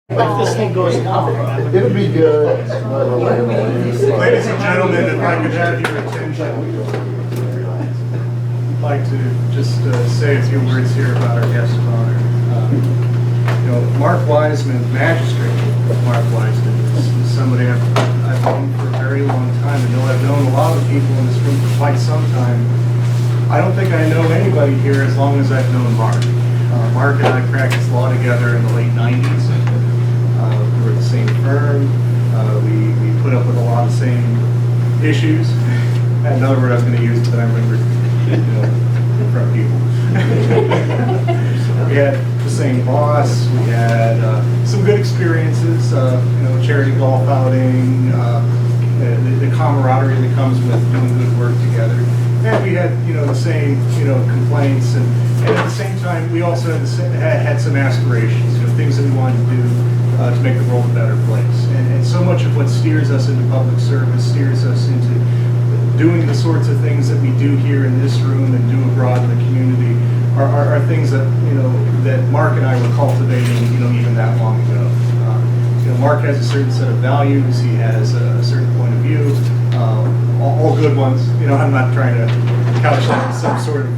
If this thing goes down, It'll be good. Ladies and gentlemen, if I could have your attention, I'd like to just say a few words here about our guest of honor. Mark Wiseman, magistrate Mark Wiseman, is somebody I've known for a very long time. I know I've known a lot of people in this room for quite some time. I don't think I know anybody here as long as I've known Mark. Mark and I practiced law together in the late 90s. We were at the same firm. We put up with a lot of the same issues. I had another word I was going to use, but I remembered, in front of people. We had the same boss. We had some good experiences, charity golf outing, the camaraderie that comes with doing good work together. And we had, the same, complaints, and at the same time, we also had some aspirations, things that we wanted to do to make the world a better place. And so much of what steers us into public service, steers us into doing the sorts of things that we do here in this room and do abroad in the community are things that, that Mark and I were cultivating, even that long ago. Mark has a certain set of values. He has a certain point of view, all good ones. I'm not trying to couch that in some sort of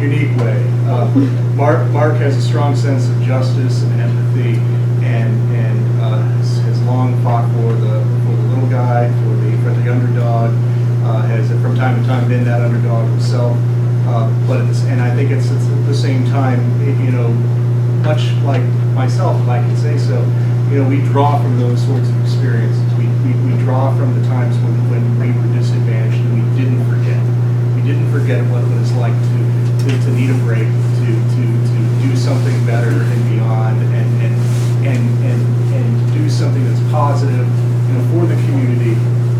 unique way. Mark has a strong sense of justice and empathy, and has long fought for the little guy, for the underdog. Has from time to time been that underdog himself. And I think it's at the same time, much like myself, if I can say so. We draw from those sorts of experiences. We draw from the times when we were disadvantaged and we didn't forget. We didn't forget what it was like to need a break, to do something better and beyond, and do something that's positive, for the community.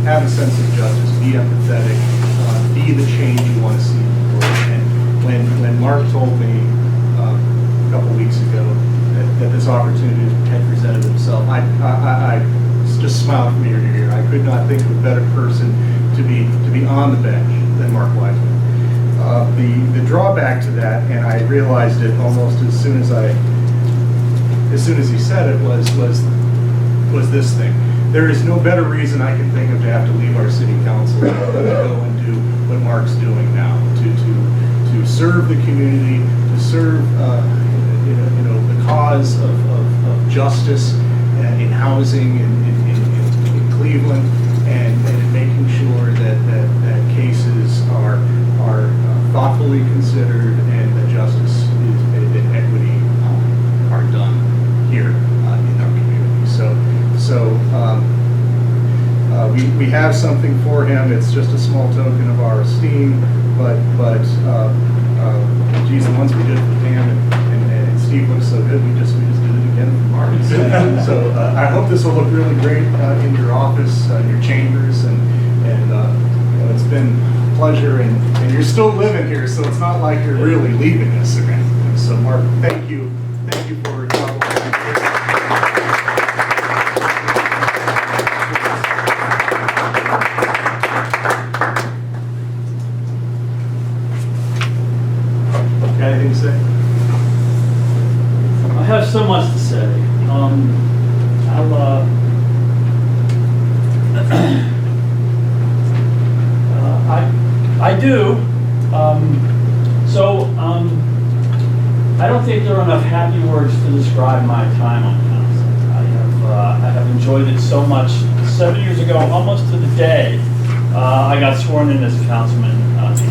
Have a sense of justice. Be empathetic. Be the change you want to see in the world. And when Mark told me a couple weeks ago that this opportunity had presented itself, I just smiled from ear to ear. I could not think of a better person to be on the bench than Mark Wiseman. The drawback to that, and I realized it almost as soon as he said it, was this thing. There is no better reason I can think of to have to leave our city council than to go and do what Mark's doing now, to serve the community, to serve the cause of justice in housing in Cleveland, and making sure that cases are thoughtfully considered and that justice and equity are done here in our community. So we have something for him. It's just a small token of our esteem, but geez, the ones we did for Pam and Steve looked so good, we just did it again for Mark. So I hope this will look really great in your office, your chambers, and it's been a pleasure, and you're still living here, so it's not like you're really leaving us or anything. So Mark, thank you for cooperating. Anything to say? I have so much to say. I do. I don't think there are enough happy words to describe my time on council. I have enjoyed it so much. 7 years ago, almost to the day, I got sworn in as a councilman in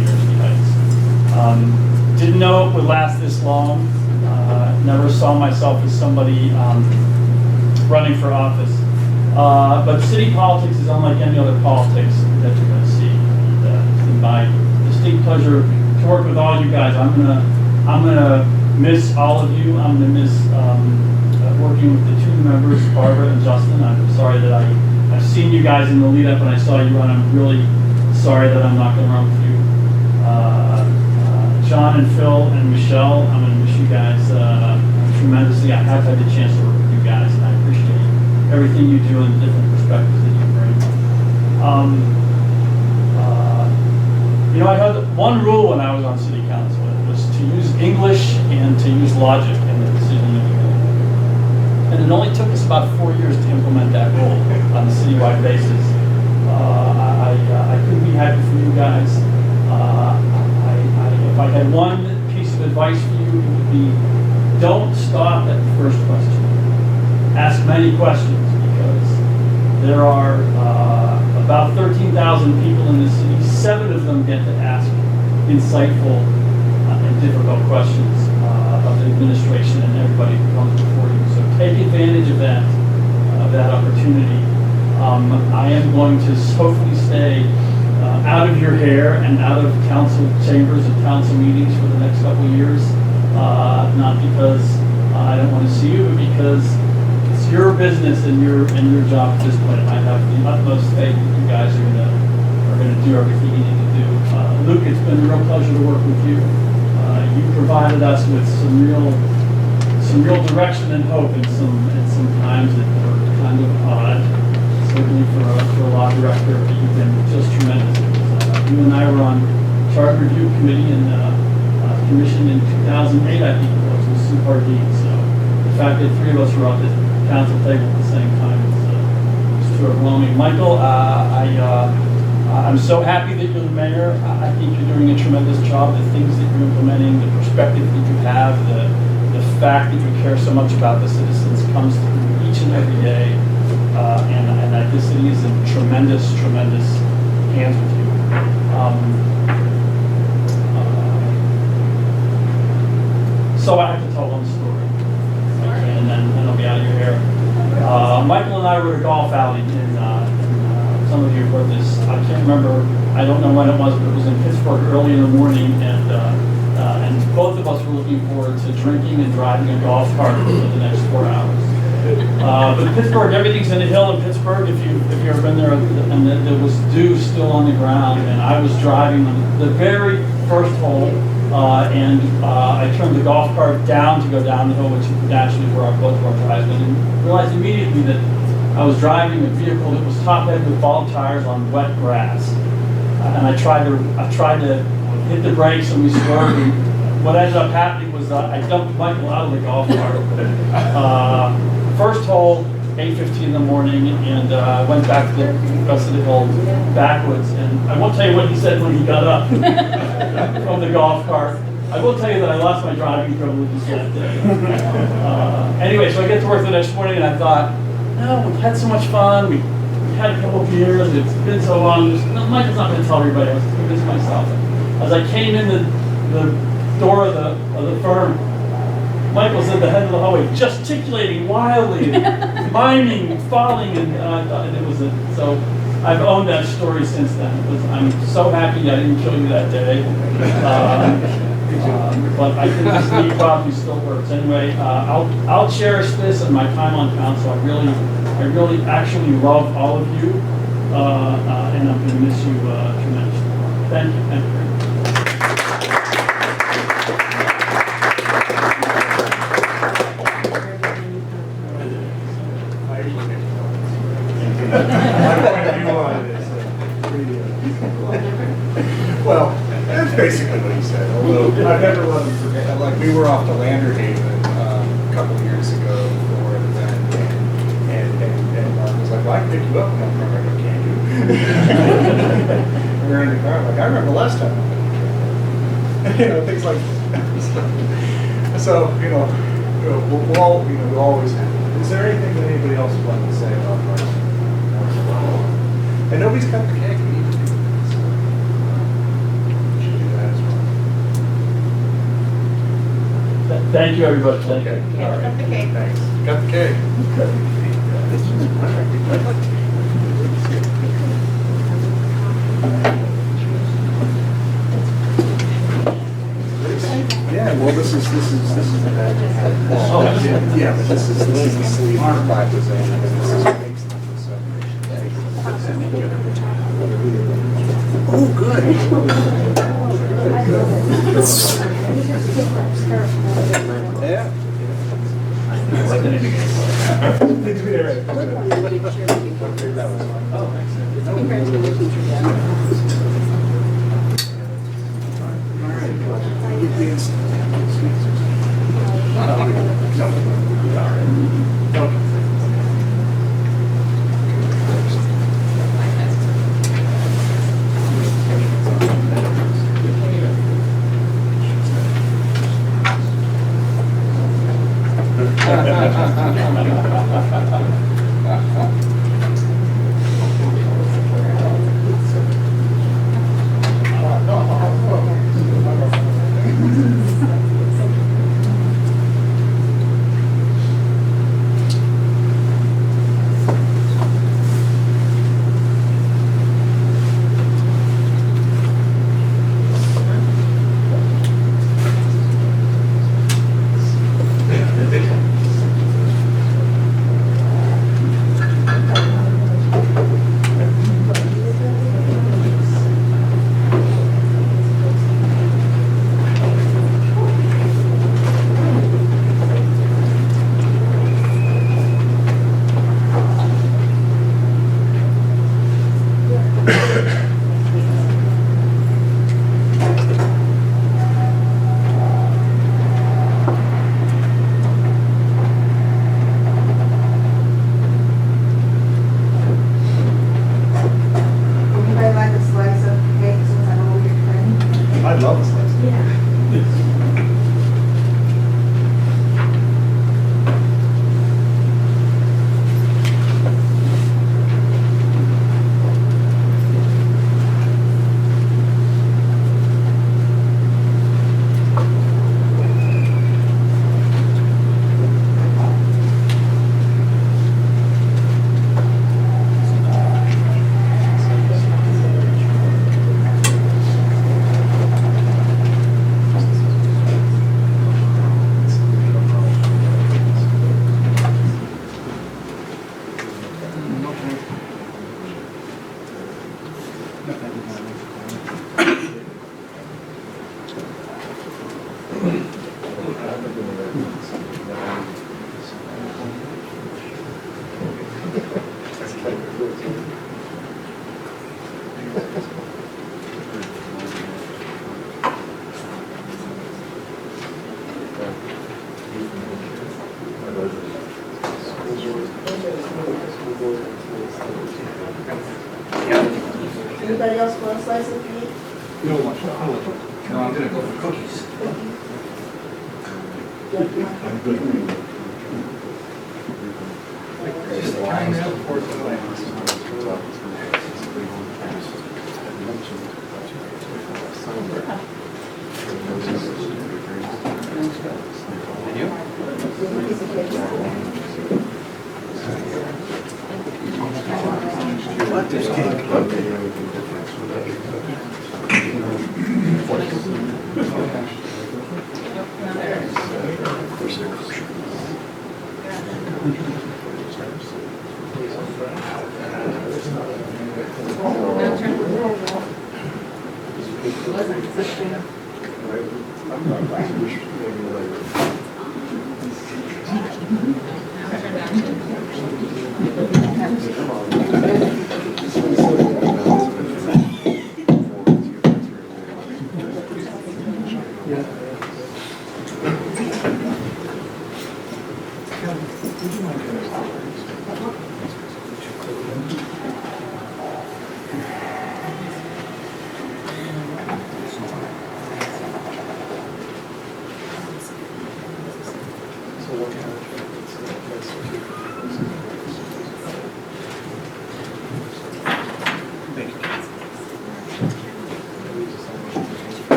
University Heights. Didn't know it would last this long. Never saw myself as somebody running for office. But city politics is unlike any other politics that you're going to see. It's been my distinct pleasure to work with all you guys. I'm gonna miss all of you. I'm gonna miss working with the two members, Barbara and Justin. I'm sorry that I've seen you guys in the lead up and I saw you run. I'm really sorry that I'm not going to run with you. John and Phil and Michelle, I'm going to miss you guys tremendously. I have had the chance to work with you guys, and I appreciate everything you do and the different perspectives that you bring. I had one rule when I was on city council. It was to use English and to use logic in the decision making. And it only took us about 4 years to implement that rule on a citywide basis. I couldn't be happy for you guys. If I had one piece of advice for you, it would be don't stop at the first question. Ask many questions, because there are about 13,000 people in the city. 7 of them get to ask insightful and difficult questions of the administration and everybody who comes before you. So take advantage of that opportunity. I am going to hopefully stay out of your hair and out of council chambers and council meetings for the next couple of years. Not because I don't want to see you, but because it's your business and your job at this point. I have the utmost faith that you guys are gonna do everything you need to do. Luke, it's been a real pleasure to work with you. You provided us with some real direction and hope in some times that were kind of odd. Certainly for a law director, but you've been just tremendous. You and I were on Charter Review Committee and Commission in 2008, I think it was, with Sue Pardine. So the fact that 3 of us were at the council table at the same time is too overwhelming. Michael, I'm so happy that you're the mayor. I think you're doing a tremendous job. The things that you're implementing, the perspective that you have, the fact that you care so much about the citizens comes through each and every day. And this city is in tremendous hands with you. So I have to tell one story, okay, and then I'll be out of your hair. Michael and I were at a golf outing, and some of you have heard this. I can't remember. I don't know when it was, but it was in Pittsburgh early in the morning, and both of us were looking forward to drinking and driving a golf cart for the next 4 hours. But Pittsburgh, everything's in the hill in Pittsburgh. If you've ever been there, and there was dew still on the ground, and I was driving on the very first hole, and I turned the golf cart down to go down the hill, which is naturally where both of our drives went, and realized immediately that I was driving a vehicle that was top-head with bald tires on wet grass, and I tried to hit the brakes, and we swerved. And what ended up happening was I dumped Michael out of the golf cart. First hole, 8:15 in the morning, and went back to the rest of the hill backwards. And I won't tell you what he said when he got up from the golf cart. I will tell you that I lost my driving privileges that day. Anyway, so I get to work the next morning, and I thought, no, we've had so much fun. We had a couple of beers. It's been so long. Michael's not going to tell everybody. I was doing this myself. As I came in the door of the firm, Michael's at the head of the hallway, gesticulating wildly, and miming, falling, and it was so. I've owned that story since then. I'm so happy I didn't kill you that day, but I think this knee probably still works. Anyway, I'll cherish this and my time on council. I really actually love all of you, and I'm going to miss you tremendously. Thank you. Thank you. Well, that's basically what he said. Although I've never let him forget. Like, we were off to Landerhaven a couple of years ago for an event, and Mark was like, "Well, I can pick you up." And I'm like, "I can't do." We were in the car. Like, I remember last time. Things like that. So we'll always have. Is there anything that anybody else would like to say about Mark? And nobody's cut the cake. Thank you, everybody. Thank you. All right. Cut the cake. Thanks. Got the cake. Yeah, well, this is the bag. Oh, yeah, but this is the sleeve. 5%. This is what makes them so. Oh, good. Yeah. Okay. I'd love a slice. Anybody else want a slice of meat? No, I'm gonna go for cookies. I'm good. Just the kind of pork What this cake?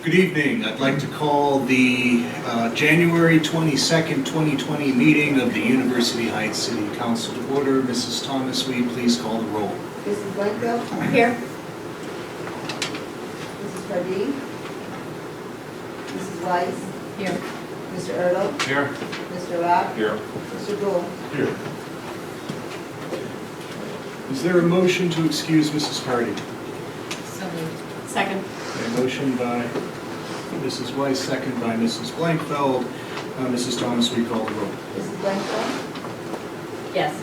Good evening. I'd like to call the January 22nd, 2020 meeting of the University Heights City Council to order. Mrs. Thomas, will you please call the roll? Mrs. Blanco? Here. Mrs. Pardee? Mrs. Weiss? Here. Mr. Ertl? Here. Mr. Rock? Here. Mr. Gould? Here. Is there a motion to excuse Mrs. Hardy? So moved. Second. A motion by Mrs. Weiss, second by Mrs. Blankfeld. Mrs. Thomas, will you call the roll? Mrs. Blanco? Yes.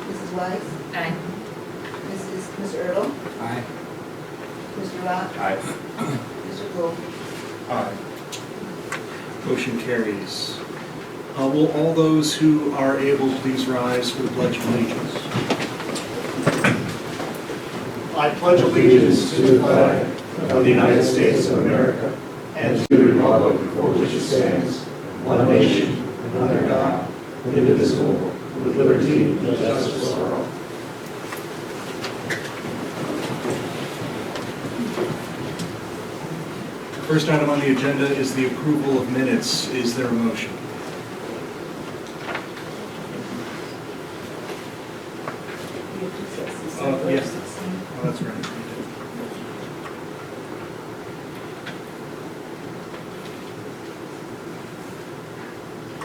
Mrs. Weiss? Aye. Mr. Ertl? Aye. Mr. Rock? Aye. Mr. Gould? Aye. Motion carries. Will all those who are able please rise for the Pledge of Allegiance? I pledge allegiance to the flag of the United States of America and to the republic for which it stands, one nation, under God, indivisible, with liberty and justice for all. The first item on the agenda is the approval of minutes. Is there a motion? Yes. Oh, that's right.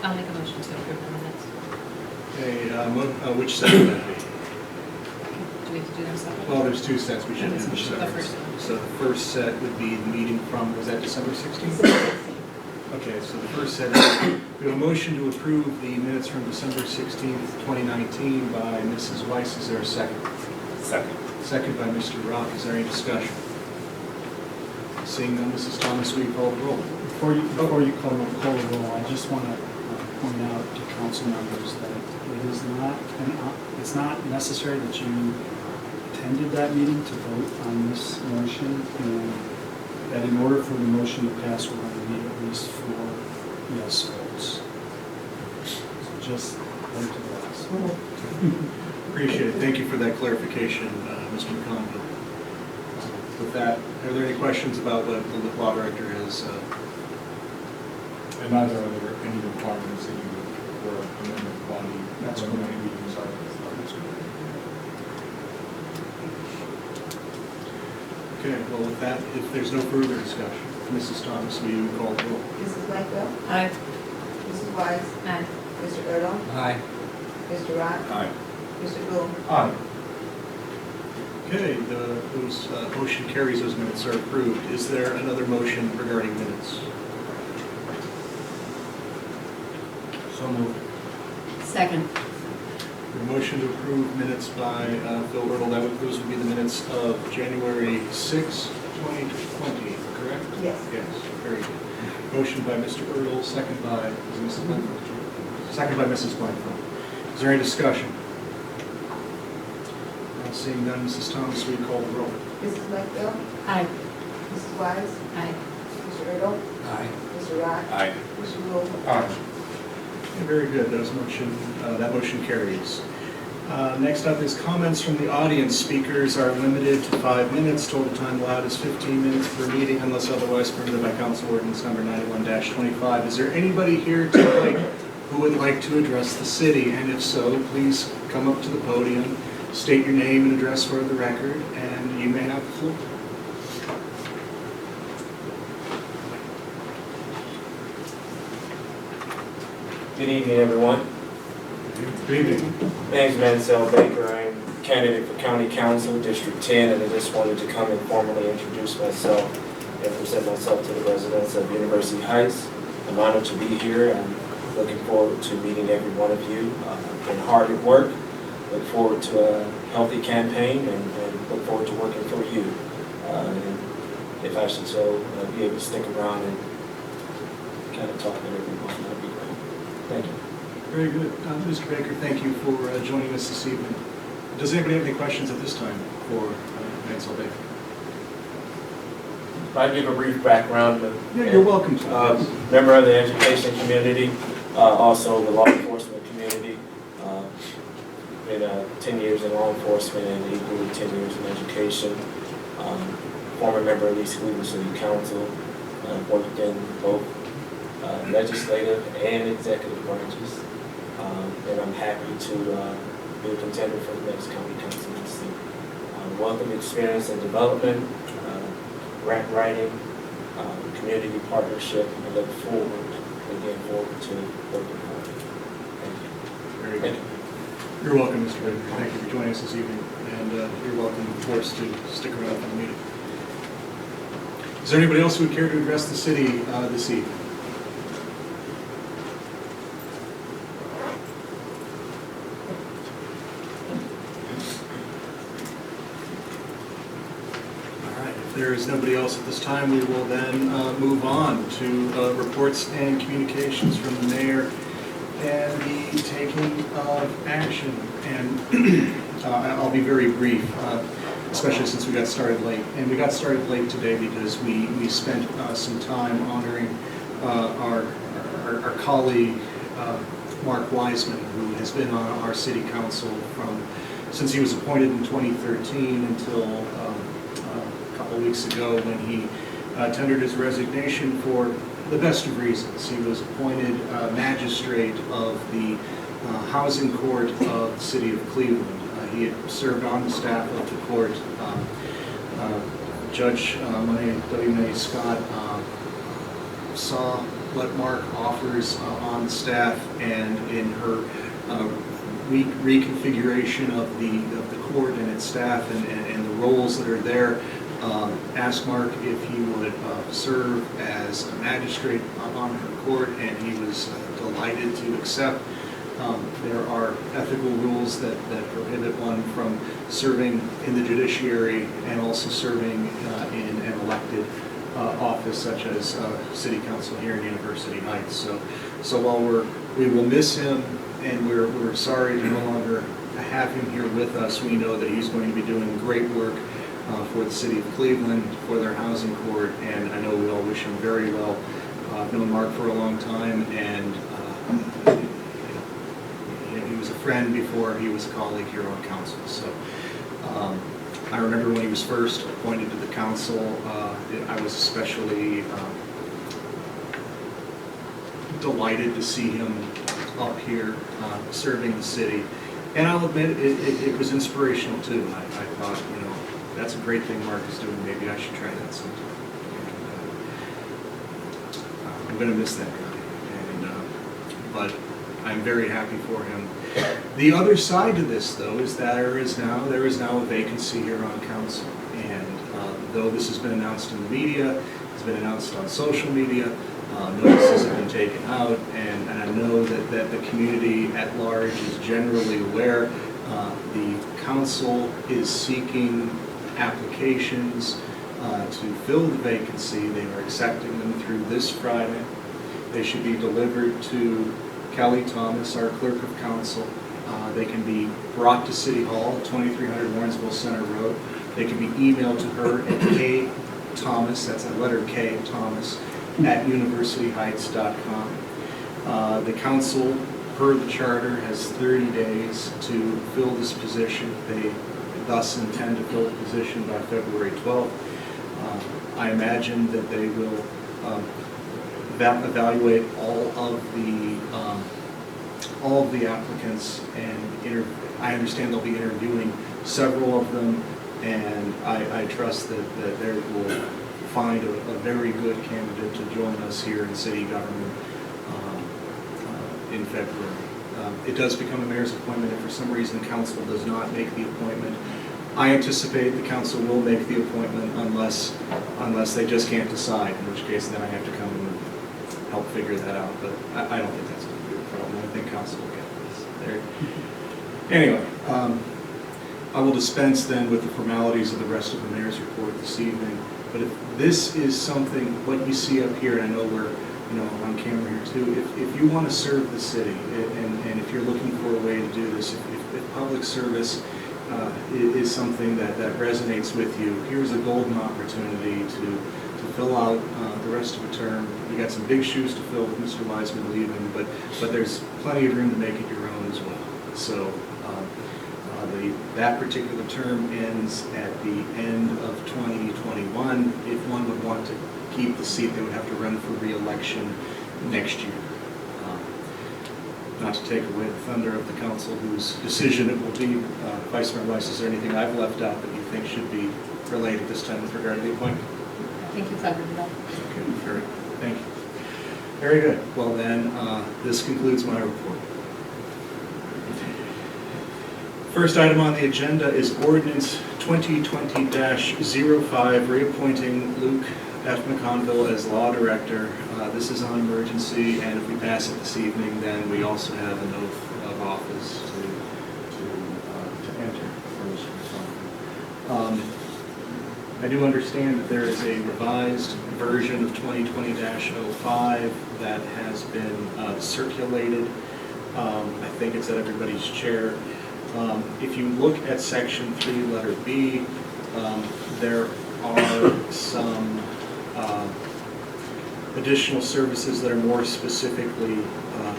I'll make a motion to approve the minutes. Okay, which set would that be? Do we have to do no second? Well, there's two sets, we should The have first separate. one. So the first set would be the meeting from, was that December 16th? Okay, so the first set is, we have a motion to approve the minutes from December 16th, 2019 by Mrs. Weiss. Is there a second? Second. Second by Mr. Rock. Is there any discussion? Seeing none, Mrs. Thomas, will you call the roll? Before you call the roll, I just want to point out to council members that it's not necessary that you attended that meeting to vote on this motion, and that in order for the motion to pass, we're going to need at least 4 yes votes. So just vote to the last. Appreciate it. Thank you for that clarification, Mr. McConville. With that, are there any questions about what the law director has? And neither are there any requirements that you were a member of the body. That's when correct. meetings are. Okay, well, with that, if there's no further discussion, Mrs. Thomas, will you call the roll? Mrs. Blanco, Aye. Mrs. Wise, Aye. Mr. Erdl, Aye. Mr. Rock, Aye. Mr. Gould. Aye. Okay, those motion carries, those minutes are approved. Is there another motion regarding minutes? So moved. Second. A motion to approve minutes by Phil Erdl. Those would be the minutes of January 6, 2020, correct? Yes. Yes, very good. Motion by Mr. Erdl, second by, is it Mrs. Blanford? Second by Mrs. Blanford. Is there any discussion? Seeing none, Mrs. Thomas, will you call the roll? Mrs. Blanco, Aye. Mrs. Wise, Aye. Mr. Erdl, Aye. Mr. Rock, Aye. Mr. Gould. Aye. Okay, very good. That motion carries. Next up is comments from the audience. Speakers are limited to 5 minutes. Total time allowed is 15 minutes per meeting unless otherwise permitted by Council Ordinance number 91-25. Is there anybody here tonight who would like to address the city? And if so, please come up to the podium, state your name and address for the record, and you may have the floor. Good evening, everyone. Good evening. My name is Mansell Baker. I'm a candidate for County Council, District 10, and I just wanted to come and formally introduce myself and present myself to the residents of University Heights. I'm honored to be here. I'm looking forward to meeting every one of you. I've been hard at work. Look forward to a healthy campaign and look forward to working for you. And if I should so be able to stick around and kind of talk to everyone, that'd be great. Thank you. Very good. Mr. Baker, thank you for joining us this evening. Does anybody have any questions at this time for Mansell Baker? I'll give a brief background. Yeah, you're welcome to. Member of the education community, also the law enforcement community. Been 10 years in law enforcement and equally 10 years in education. Former member of the East Cleveland City Council. Worked in both legislative and executive branches. And I'm happy to be a contender for the next county council seat. Wealth of experience and development, grant writing, community partnership, and I look forward to working for it. Thank you. Very Thank good. you. You're welcome, Mr. Baker. Thank you for joining us this evening. And you're welcome, of course, to stick around for the meeting. Is there anybody else who would care to address the city this evening? If there is nobody else at this time, we will then move on to reports and communications from the mayor and the taking of action. And I'll be very brief, especially since we got started late. And we got started late today because we spent some time honoring our colleague, Mark Wiseman, who has been on our city council since he was appointed in 2013 until a couple weeks ago when he tendered his resignation for the best of reasons. He was appointed magistrate of the housing court of the city of Cleveland. He had served on the staff of the court. Judge W. Scott saw what Mark offers on the staff, and in her reconfiguration of the court and its staff and the roles that are there. Asked Mark if he would serve as a magistrate on her court, and he was delighted to accept. There are ethical rules that prohibit one from serving in the judiciary and also serving in an elected office such as City Council here in University Heights. So while we will miss him and we're sorry to no longer have him here with us, we know that he's going to be doing great work for the city of Cleveland, for their housing court, and I know we all wish him very well. I've known Mark for a long time, and he was a friend before he was a colleague here on council. So I remember when he was first appointed to the council, I was especially delighted to see him up here serving the city. And I'll admit, it was inspirational too. I thought, that's a great thing Mark is doing. Maybe I should try that sometime. I'm going to miss that guy, but I'm very happy for him. The other side to this, though, is that there is now a vacancy here on council, and though this has been announced in the media, it's been announced on social media. Notices have been taken out, and I know that the community at large is generally aware. The council is seeking applications to fill the vacancy. They are accepting them through this Friday. They should be delivered to Kelly Thomas, our Clerk of Council. They can be brought to City Hall, 2300 Warrensville Center Road. They can be emailed to her at ktomas, that's a letter K, Thomas, at universityheights.com. The council, per the charter, has 30 days to fill this position. They thus intend to fill the position by February 12th. I imagine that they will evaluate all of the applicants, and I understand they'll be interviewing several of them, and I trust that they will find a very good candidate to join us here in city government in February. It does become a mayor's appointment if for some reason council does not make the appointment. I anticipate the council will make the appointment unless they just can't decide, in which case then I have to come and help figure that out, but I don't think that's going to be a problem. I think council will get this. Anyway, I will dispense then with the formalities of the rest of the mayor's report this evening. But if this is something, what you see up here, and I know we're on camera here too, if you want to serve the city, and if you're looking for a way to do this, if public service is something that resonates with you, here's a golden opportunity to fill out the rest of a term. You got some big shoes to fill with Mr. Wiseman leaving, but there's plenty of room to make it your own as well. So that particular term ends at the end of 2021. If one would want to keep the seat, they would have to run for re-election next year. Not to take away the thunder of the council whose decision it will be. Vice Mayor Weiss, is there anything I've left out that you think should be relayed at this time with regard to the appointment? I think you covered it all. Okay, very, thank you. Very good. Well then, this concludes my report. First item on the agenda is ordinance 2020-05, reappointing Luke F. McConville as law director. This is on emergency, and if we pass it this evening, then we also have an oath of office to enter for Mr. McConville. I do understand that there is a revised version of 2020-05 that has been circulated. I think it's at everybody's chair. If you look at section 3, letter B, there are some additional services that are more specifically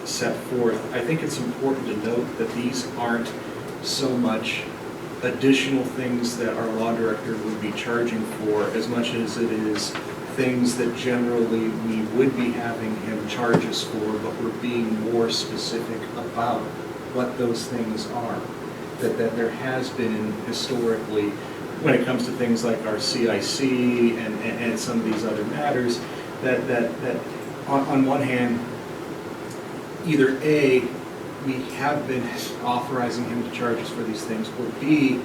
set forth. I think it's important to note that these aren't so much additional things that our law director would be charging for as much as it is things that generally we would be having him charge us for, but we're being more specific about what those things are. That there has been historically, when it comes to things like our CIC and some of these other matters, that on one hand, either A, we have been authorizing him to charge us for these things, or B,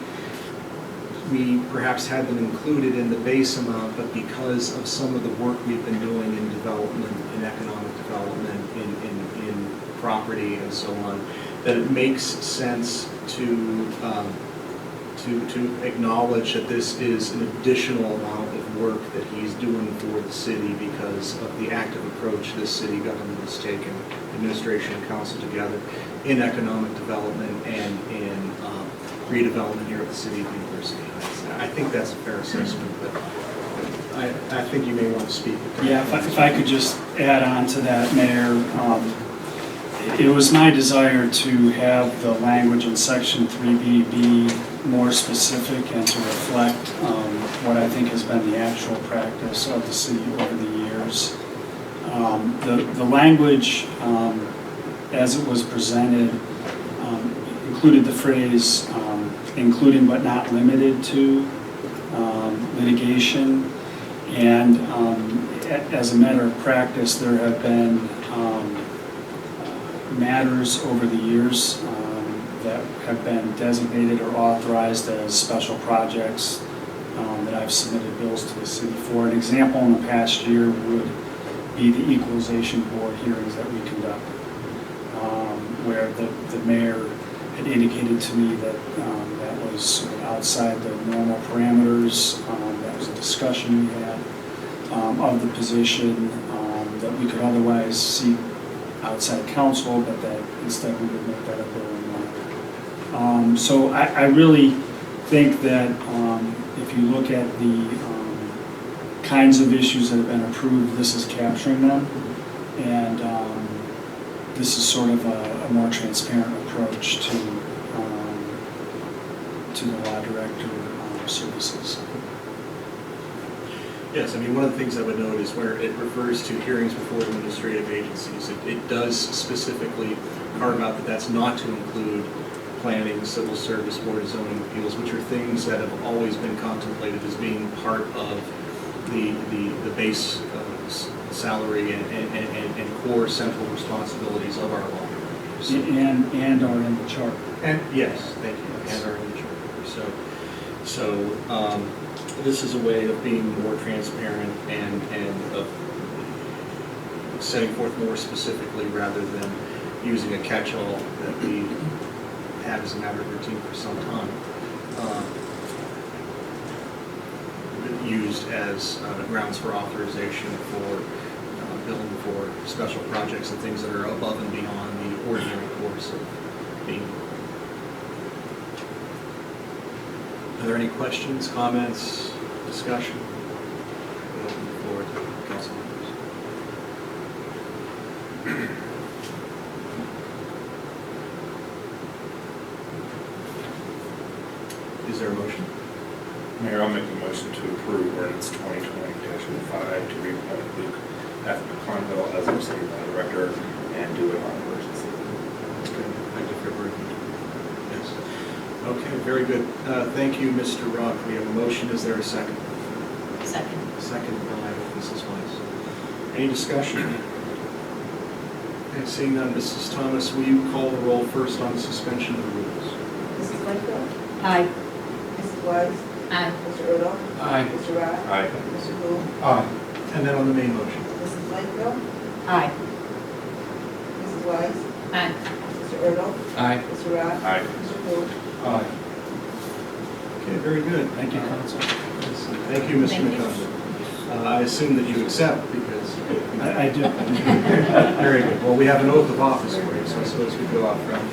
we perhaps had them included in the base amount, but because of some of the work we've been doing in development, in economic development, in property and so on, that it makes sense to acknowledge that this is an additional amount of work that he's doing for the city because of the active approach this city government has taken, administration and council together, in economic development and in redevelopment here at the city of University Heights. I think that's a fair assessment, but I think you may want to speak. Yeah, if I could just add on to that, Mayor. It was my desire to have the language in section 3B be more specific and to reflect what I think has been the actual practice of the city over the years. The language, as it was presented, included the phrase, including but not limited to litigation. And as a matter of practice, there have been matters over the years that have been designated or authorized as special projects that I've submitted bills to the city for. An example in the past year would be the equalization board hearings that we conducted, where the mayor had indicated to me that that was sort of outside the normal parameters. That was a discussion we had of the position that we could otherwise seek outside counsel, but that instead we would make that a bill in law. So I really think that if you look at the kinds of issues that have been approved, this is capturing them, and this is sort of a more transparent approach to the law director services. Yes, I mean, one of the things I would note is where it refers to hearings before administrative agencies, it does specifically carve out that that's not to include planning, civil service, board of zoning appeals, which are things that have always been contemplated as being part of the base salary and core central responsibilities of our law directors. And are in the charter. And yes, thank you, and are in the charter. So this is a way of being more transparent and of setting forth more specifically rather than using a catch-all that we have as a matter of routine for some time, used as grounds for authorization for billing for special projects and things that are above and beyond the ordinary course of being. Are there any questions, comments, discussion? We'll open the floor to council members. Is there a motion? Mayor, I'll make a motion to approve ordinance 2020-05 to reappoint Luke F. McConville as our city law director and do it on emergency. Thank you for bringing it. Yes. Okay, very good. Thank you, Mr. Rock. We have a motion. Is there a second? Second. Second by Mrs. Weiss. Any discussion? Okay, seeing none, Mrs. Thomas, will you call the roll first on the suspension of the rules? Mrs. Langfeld? Aye. Mrs. Wise? Aye. Mr. Urdo? Aye. Mr. Rock? Aye. Mr. Booth? Aye. And then on the main motion? Mrs. Langfeld? Aye. Mrs. Wise? Aye. Mr. Urdo? Aye. Mr. Rock? Aye. Mr. Booth? Aye. Okay, very good. Thank you, Council. Thank you, Mr. Thank you. McConville. I assume that you accept because... I do. Very good. Well, we have an oath of office for you, so I suppose we go out front.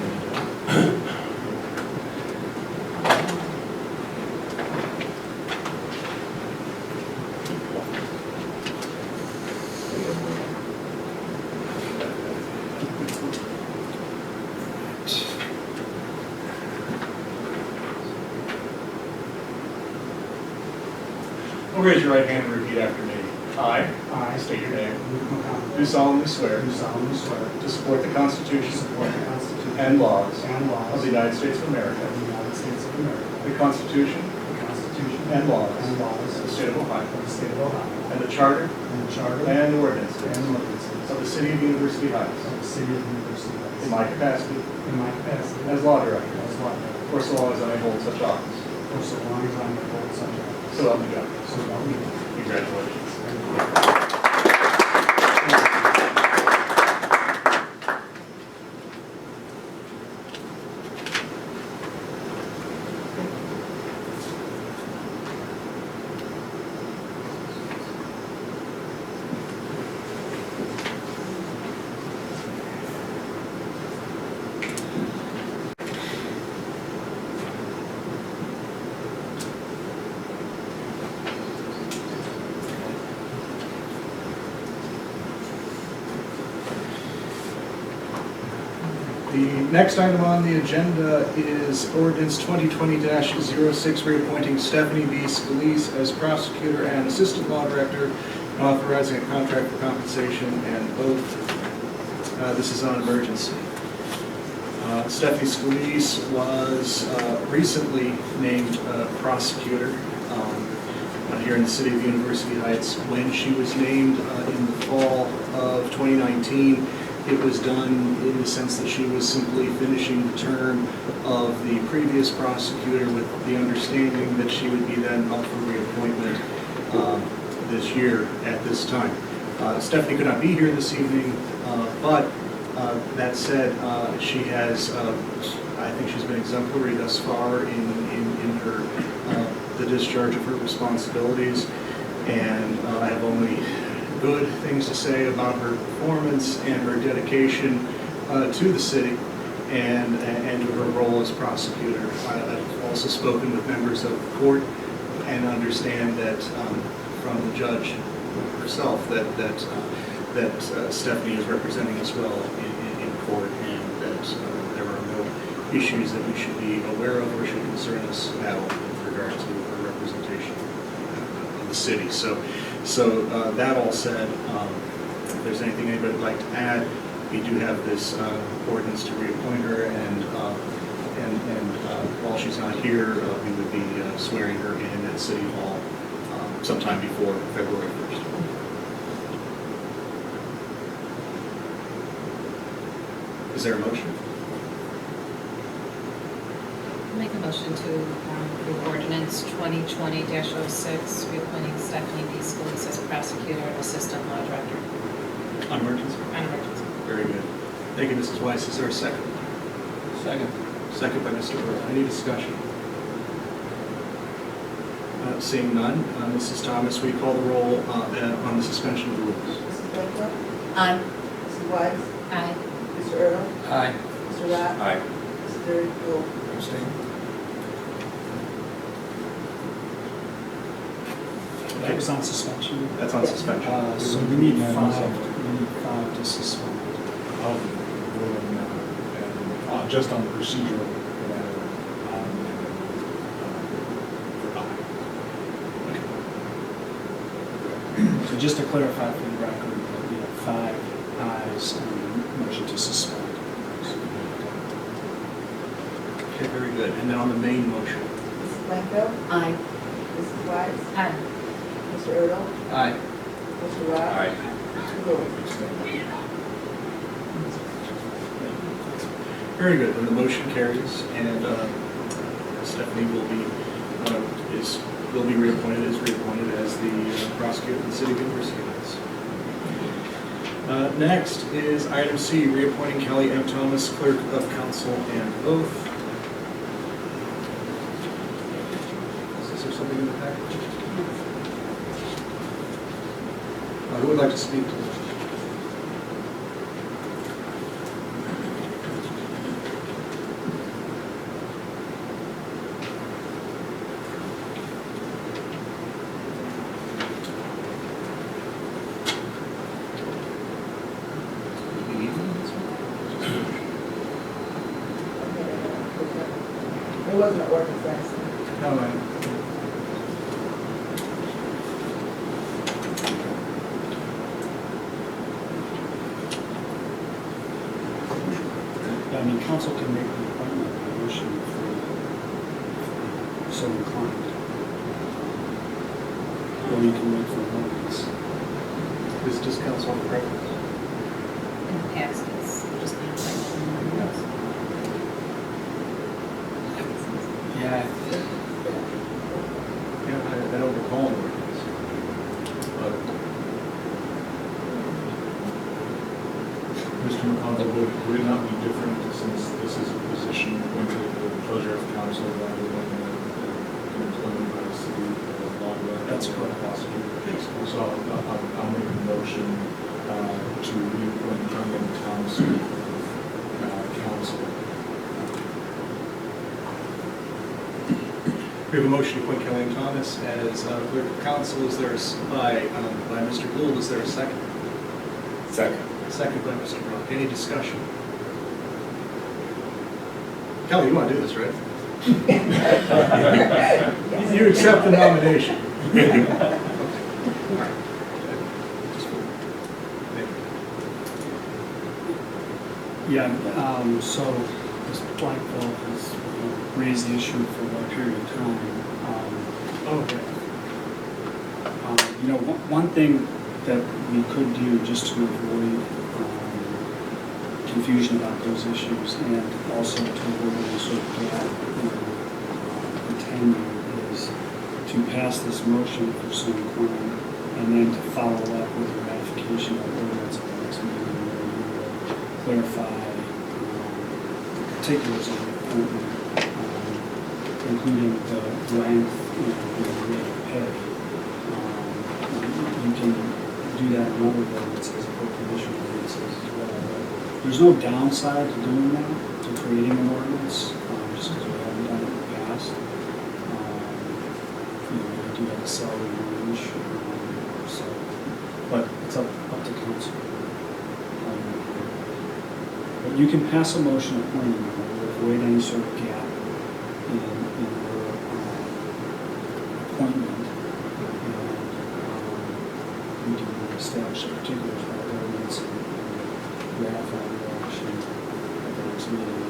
Raise your right hand and repeat after me. I state your name. Do solemnly swear Do solemnly swear to support the Constitution to support the Constitution and laws and laws of the United States of America, of the United States of America, the Constitution the Constitution and laws and laws of the State of Ohio, of the State of Ohio, and the Charter and the Charter and ordinances and ordinances of the City of University Heights, of the City of University Heights, in my capacity in my capacity as law director, as law director, or so long as I hold such office. for so long as I may hold such office. So help me God. So help me God. Congratulations. The next item on the agenda is ordinance 2020-06, reappointing Stephanie B. Scalise as prosecutor and assistant law director, and authorizing a contract for compensation and oath. This is on emergency. Stephanie Scalise was recently named prosecutor here in the city of University Heights. When she was named in the fall of 2019, it was done in the sense that she was simply finishing the term of the previous prosecutor, with the understanding that she would be then up for reappointment this year at this time. Stephanie could not be here this evening, but that said, she has, I think she's been exemplary thus far in her the discharge of her responsibilities, and I have only good things to say about her performance and her dedication to the city and to her role as prosecutor. I've also spoken with members of the court and understand that from the judge herself that Stephanie is representing us well in court, and that there are no issues that we should be aware of or should concern us now with regard to her representation of the city. So that all said, if there's anything anybody would like to add, we do have this ordinance to reappoint her, and while she's not here, we would be swearing her in at City Hall sometime before February 1st. Is there a motion? Make a motion to approve ordinance 2020-06, reappointing Stephanie B. Scalise as prosecutor and assistant law director. On emergency? On emergency. Very good. Thank you, Mrs. Weiss. Is there a second? Second. Second by Mr. Earl. Any discussion? Seeing none, Mrs. Thomas, will you call the roll on the suspension of the rules? Mrs. Blanco? Aye. Mrs. Weiss? Aye. Mr. Earl? Aye. Mr. Rock? Aye. Mr. Gould? Abstain. That was on suspension. That's on suspension. So we need five to suspend. Just on the procedural matter, So just to clarify for the record, we have 5 ayes on the motion to suspend. Okay, very good. And then on the main motion? Mrs. Blanco? Aye. Mrs. Weiss? Aye. Mr. Earl? Aye. Mr. Rock? Aye. Mr. Gould? Very good. Then the motion carries, and Stephanie will be reappointed as the prosecutor of the City of University Heights. Next is item C, reappointing Kelly M. Thomas, Clerk of Council and Oath. Is there something in the package? Who would like to speak to this? It wasn't an ordinance last time. No, ma'am. I mean, council can make the appointment by motion for so inclined. Or you can wait for an ordinance. Does council have a preference? in the past, it's just been like. Yeah, I don't recall an ordinance. But Mr. McConville, would it not be different since this is a position appointed at the pleasure of council rather than an employment by the city law director? That's or correct. prosecutor? So I'll make a motion to reappoint Kevin Thomas to council. we have a motion to appoint Kelly Thomas as clerk of council. Is there by Mr. Gould? Is there a second? Second. Second by Mr. Brock. Any discussion? Kelly, you want to do this, right? You accept the nomination. yeah, so Ms. Blackville has raised the issue for a period of time. Okay. One thing that we could do just to avoid confusion about those issues and also to avoid any sort of gap in tenure is to pass this motion for some inclined and then to follow up with a ratification of ordinance at the next meeting where you will clarify the particulars of the appointment, including the length and the rate of pay. You can do that in other ordinances, appropriation ordinances as well. But there's no downside to doing that, to creating an ordinance, just because we haven't done it in the past. You do have a salary range, so, but it's up to council. But you can pass a motion appointing them to avoid any sort of gap in your appointment. We can establish the particulars of our ordinance and ratify the action at the next meeting.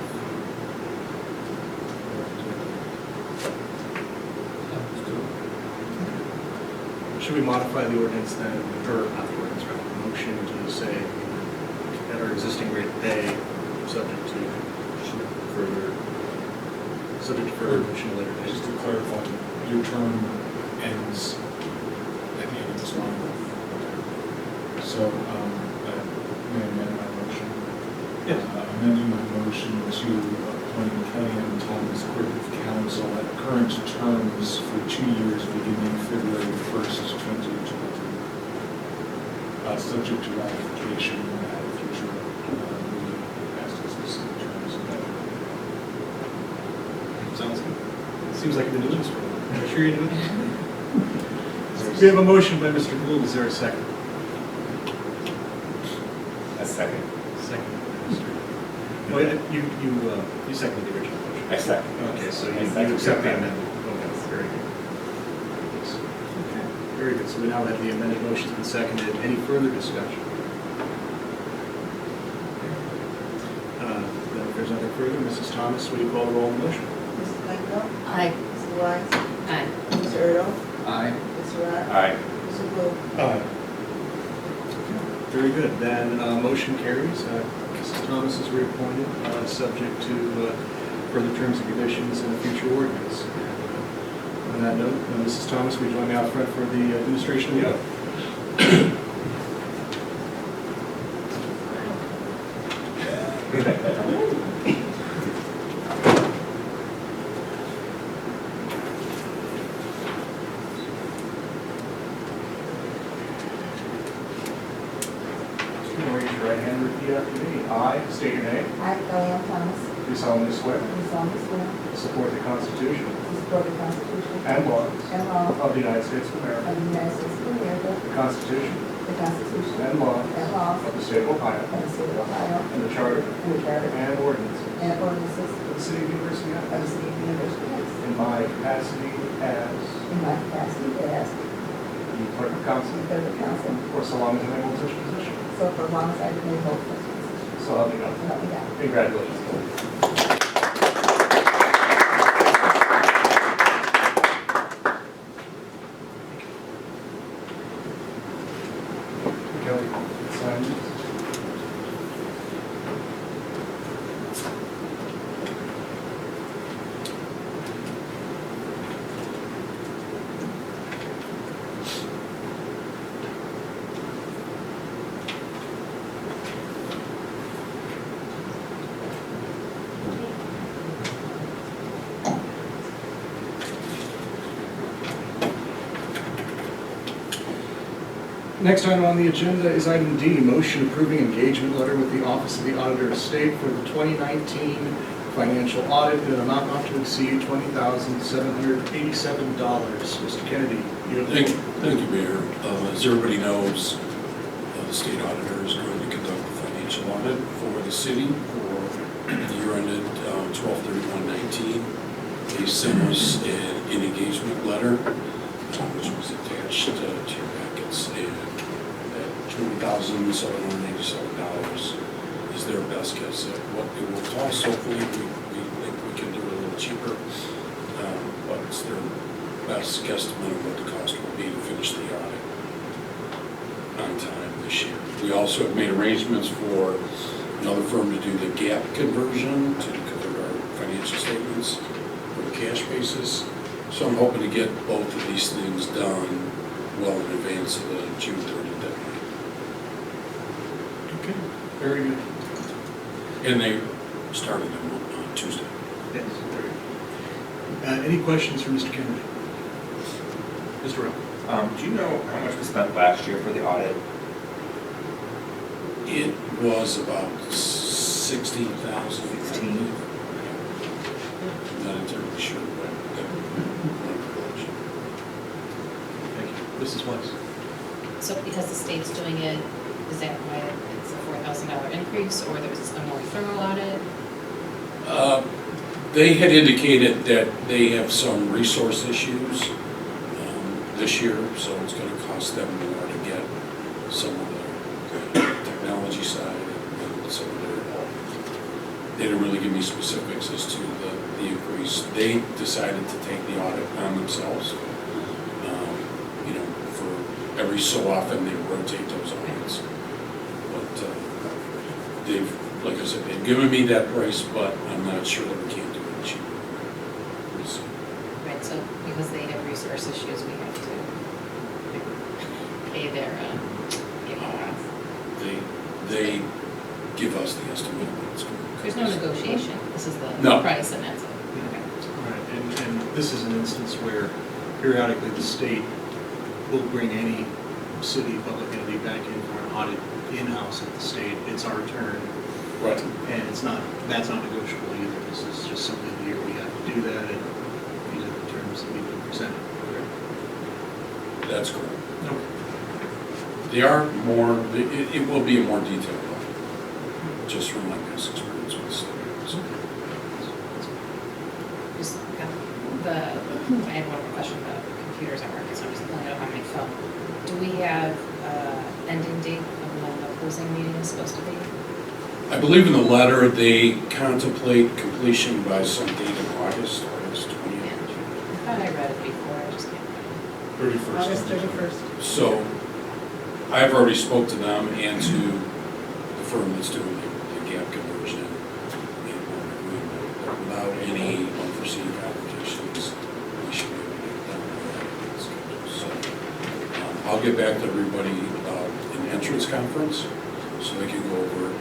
Should we modify the ordinance then, or not the ordinance, rather, the motion to say at our existing rate of pay, subject to further motion later date? Just to clarify, your term ends at the end of this month. So, may I amend my motion? Yes. Amending my motion to appoint Kellyanne Thomas Clerk of Council at current terms for 2 years beginning February 1st, 2020. Subject to ratification at a future meeting as to specific terms. Sounds good. Seems like you've been doing this for a while. Are you sure you're doing this? We have a motion by Mr. Gould. Is there a second? A second. Second by Mr. Oh, yeah, you seconded the original motion. I second. Okay, so I you second accept the the amendment. Okay, very good. Okay, very good. So we now have the amended motion and seconded. Any further discussion? Then if there's nothing further, Mrs. Thomas, will you call the roll on the motion? Mrs. Blackville? Aye. Mr. Wise? Aye. Mr. Ertl? Aye. Mr. Rock? Aye. Mr. Gould? Aye. Very good. Then motion carries. Mrs. Thomas is reappointed, subject to further terms and conditions in a future ordinance. And, on that note, Mrs. Thomas, will you join me out front for the administration of the oath? Raise your right hand and repeat after me. I state your name. I, Kellyanne Thomas, Do solemnly swear do solemnly swear to support the Constitution to support the Constitution and laws and law of the United States of of America, the United States of America, the Constitution the Constitution and laws and laws of the State of Ohio, of the State of Ohio, and the Charter and the Charter and ordinances and ordinances of the City of University of the City of University Heights. in my capacity as In my capacity as the Clerk of Council Clerk of Council, for so long as I may hold such position. so for as long as I may hold such position. So help me God. So help me God. Congratulations. Kelly, sign this. Next item on the agenda is item D, motion approving engagement letter with the Office of the Auditor of State for the 2019 financial audit in an amount not to exceed $20,787. Mr. Kennedy, you have the Thank floor. thank you, Mayor. As everybody knows, the state auditor is going to conduct the financial audit for the city for the year ended 12/31/19. They sent us an engagement letter, which was attached to your packets, and that $20,787 is their best guess at what it will cost. Hopefully, we think we can do it a little cheaper, but it's their best guesstimate of what the cost will be to finish the audit on time this year. We also have made arrangements for another firm to do the gap conversion to convert our financial statements for the cash basis. So I'm hoping to get both of these things done well in advance of the June 30th deadline. Okay, very good. And they started them on Tuesday. Yes, very good. Any questions for Mr. Kennedy? Mr. Rowe? Do you know how much we spent last year for the audit? It was about 16,000. 16? Not entirely sure, but Thank you. Mrs. Weiss? So because the state's doing it, is that why it's a $4,000 increase, or there was a more thorough audit? They had indicated that they have some resource issues this year, so it's going to cost them more to get some of the technology side and some of their help. They didn't really give me specifics as to the increase. They decided to take the audit on themselves. For every so often, they rotate those audits. But they've, like I said, they've given me that price, but I'm not sure that we can't do it cheaper. We'll see. Right, so because they have resource issues, we have to pay their costs. They give us the estimate of what it's going to cost. There's no negotiation, this is the No. price and that's it. Right, and this is an instance where periodically the state will bring any city public entity back in for an audit in-house at the state. It's our turn, Right. and that's not negotiable either. This is just simply the year we have to do that, and these are the terms that we've been presented. That's correct. Okay. They are more, it will be a more detailed audit, just from my past experience with the state. So, Just got I had one more question about computers at work, so I'm just pulling it up on my phone. Do we have ending date of when the closing meeting is supposed to be? I believe in the letter, they contemplate completion by some date in August 20th. I thought I read it before, I just can't remember. 31st. August 31st. So I've already spoke to them and to the firm that's doing the gap conversion. And we're agreeing that without any unforeseen complications, we should be able to get done by that schedule. So I'll get back to everybody about an entrance conference so they can go over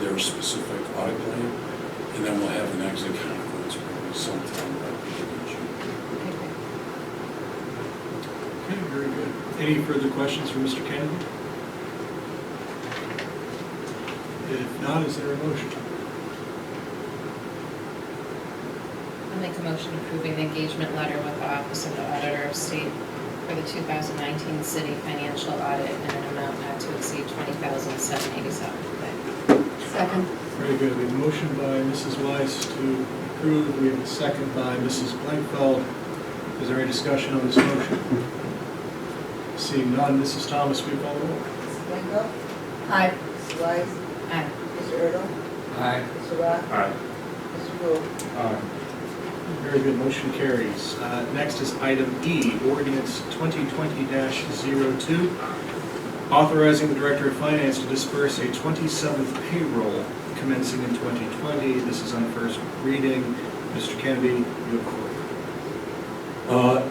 their specific audit plan. And then we'll have an exit conference probably sometime around the beginning of June. Okay, very good. Any further questions for Mr. Kennedy? If not, is there a motion? I'll make a motion approving the engagement letter with the Office of the Auditor of State for the 2019 city financial audit in an amount not to exceed $20,787. Second. Very good. We have a motion by Mrs. Weiss to approve. We have a second by Mrs. Blankfeld. Is there any discussion on this motion? Seeing none, Mrs. Thomas, will you call the roll? Mrs. Blanco? Aye. Mrs. Weiss? Aye. Mr. Erdl? Aye. Mr. Rock? Aye. Mr. Rule? Aye. Very good, motion carries. Next is item E, ordinance 2020-02, authorizing the Director of Finance to disperse a 27th payroll commencing in 2020. This is on first reading. Mr. Kennedy, you have the floor.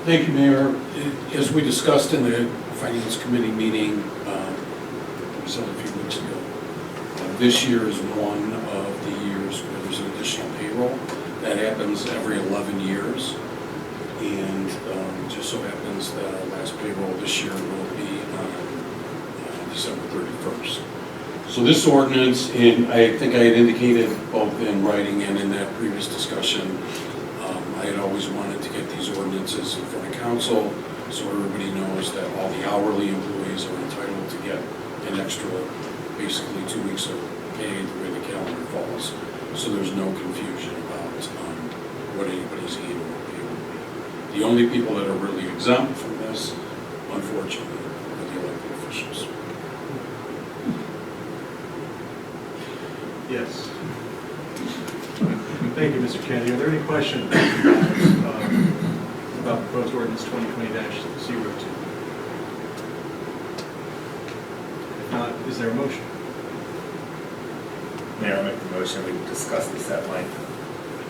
Thank you, Mayor. As we discussed in the Finance Committee meeting, it was a few weeks ago, this year is one of the years where there's an additional payroll. That happens every 11 years. And just so happens that our last payroll this year will be on December 31st. So this ordinance, and I think I had indicated both in writing and in that previous discussion, I had always wanted to get these ordinances in front of council so everybody knows that all the hourly employees are entitled to get an extra, basically 2 weeks of pay the way the calendar falls. So there's no confusion about what anybody's annual pay will be. The only people that are really exempt from this, unfortunately, are the elected officials. Yes. Thank you, Mr. Kennedy. Are there any questions about proposed ordinance 2020-02? If not, is there a motion? Mayor, I make the motion, we discussed this at length in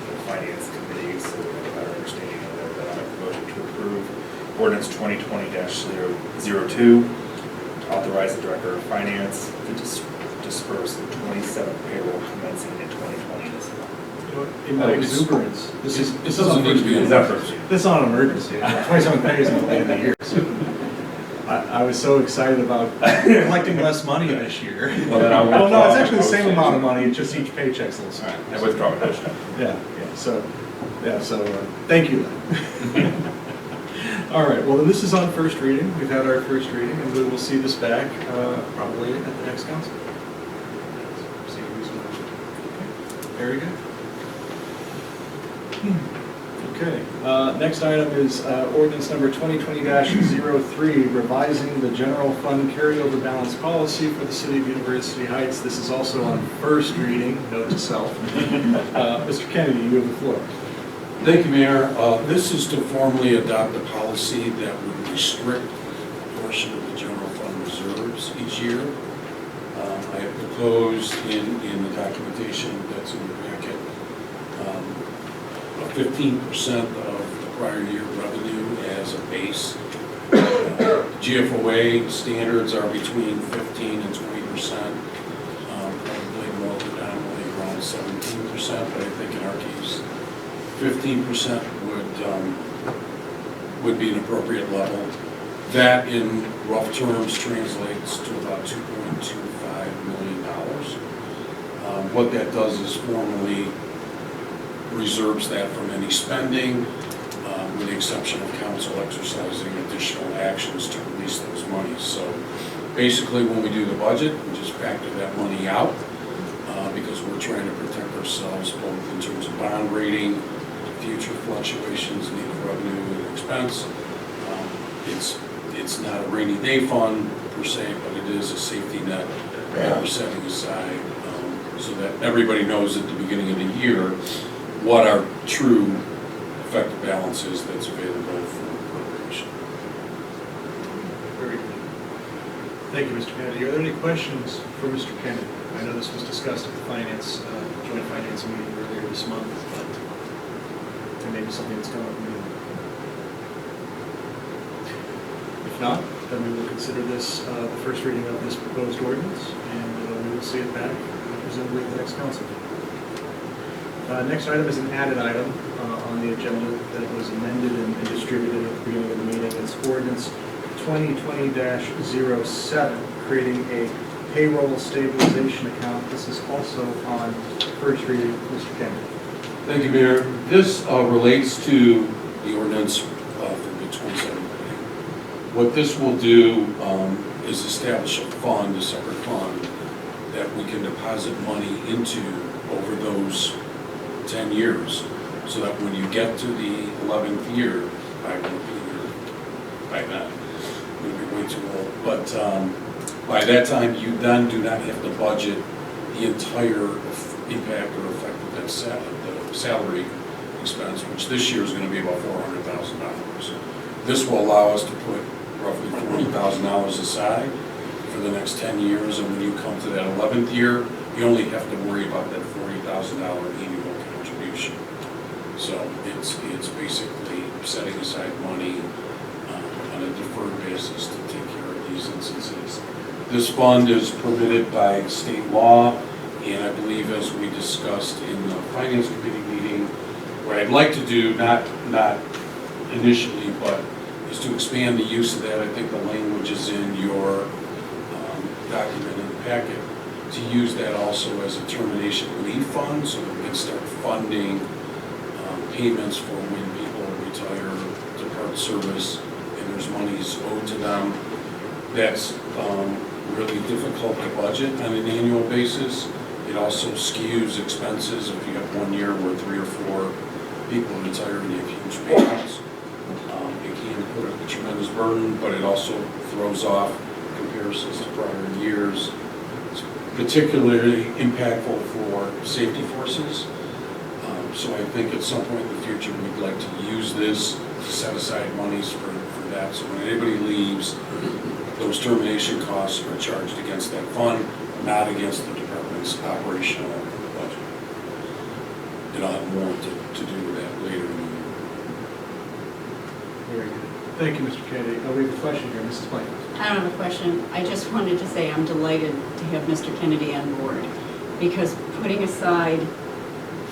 the Finance Committee, so we have a better understanding of it, but I make the motion to approve ordinance 2020-02, authorize the Director of Finance to disperse the 27th payroll commencing in 2020 this month. In my exuberance, this is It doesn't need to be Is that first? This is not an emergency. 27 days at the end of the year. So I was so excited about collecting less money this year. Well, then I'll Well, no, it's withdraw actually the my same motion. amount of money, it's just each paycheck's a little All right, smaller. I withdraw my motion. So thank you then. All right, well, then this is on first reading. We've had our first reading, and we will see this back probably at the next council. See who's going. Very good. Okay, next item is ordinance number 2020-03, revising the general fund carryover balance policy for the city of University Heights. This is also on first reading, note to self. Mr. Kennedy, you have the floor. Thank you, Mayor. This is to formally adopt a policy that would restrict a portion of the general fund reserves each year. I have proposed in the documentation that's in your packet, 15% of the prior year revenue as a base. GFOA standards are between 15 and 20%, probably more predominantly around 17%, but I think in our case, 15% would be an appropriate level. That, in rough terms, translates to about $2.25 million. What that does is formally reserves that from any spending, with the exception of council exercising additional actions to release those monies. So basically, when we do the budget, we just factor that money out because we're trying to protect ourselves both in terms of bond rating, future fluctuations, need of revenue and expense. It's not a rainy day fund per se, but it is a safety net that we're setting aside so that everybody knows at the beginning of the year what our true effective balance is that's available for appropriation. Very good. Thank you, Mr. Kennedy. Are there any questions for Mr. Kennedy? I know this was discussed at the finance, joint finance meeting earlier this month, but it may be something that's come up new. If not, then we will consider this the first reading of this proposed ordinance, and we will see it back presumably at the next council meeting. Next item is an added item on the agenda that was amended and distributed at the beginning of the meeting. It's ordinance 2020-07, creating a payroll stabilization account. This is also on first reading. Mr. Kennedy. Thank you, Mayor. This relates to the ordinance for the 27th. What this will do is establish a fund, a separate fund, that we can deposit money into over those 10 years, so that when you get to the 11th year, I won't be here by then, I'm going to be way too old, but by that time, you then do not have to budget the entire impact or effect of that salary expense, which this year is going to be about $400,000. This will allow us to put roughly $40,000 aside for the next 10 years, and when you come to that 11th year, you only have to worry about that $40,000 annual contribution. So it's basically setting aside money on a deferred basis to take care of these instances. This fund is permitted by state law, and I believe, as we discussed in the Finance Committee meeting, what I'd like to do, not initially, but is to expand the use of that. I think the language is in your packet, to use that also as a termination relief fund, so that we can start funding payments for when people retire, depart service, and there's monies owed to them. That's really difficult to budget on an annual basis. It also skews expenses. If you have 1 year where 3 or 4 people retire and you have huge payouts, it can put a tremendous burden, but it also throws off comparisons to prior years. It's particularly impactful for safety forces. So I think at some point in the future, we'd like to use this to set aside monies for that. So when anybody leaves, those termination costs are charged against that fund, not against the department's operational budget. And I'll have more to do with that later in the year. Very good. Thank you, Mr. Kennedy. We have a question here, Mrs. Blank. I don't have a question. I just wanted to say I'm delighted to have Mr. Kennedy on board, because putting aside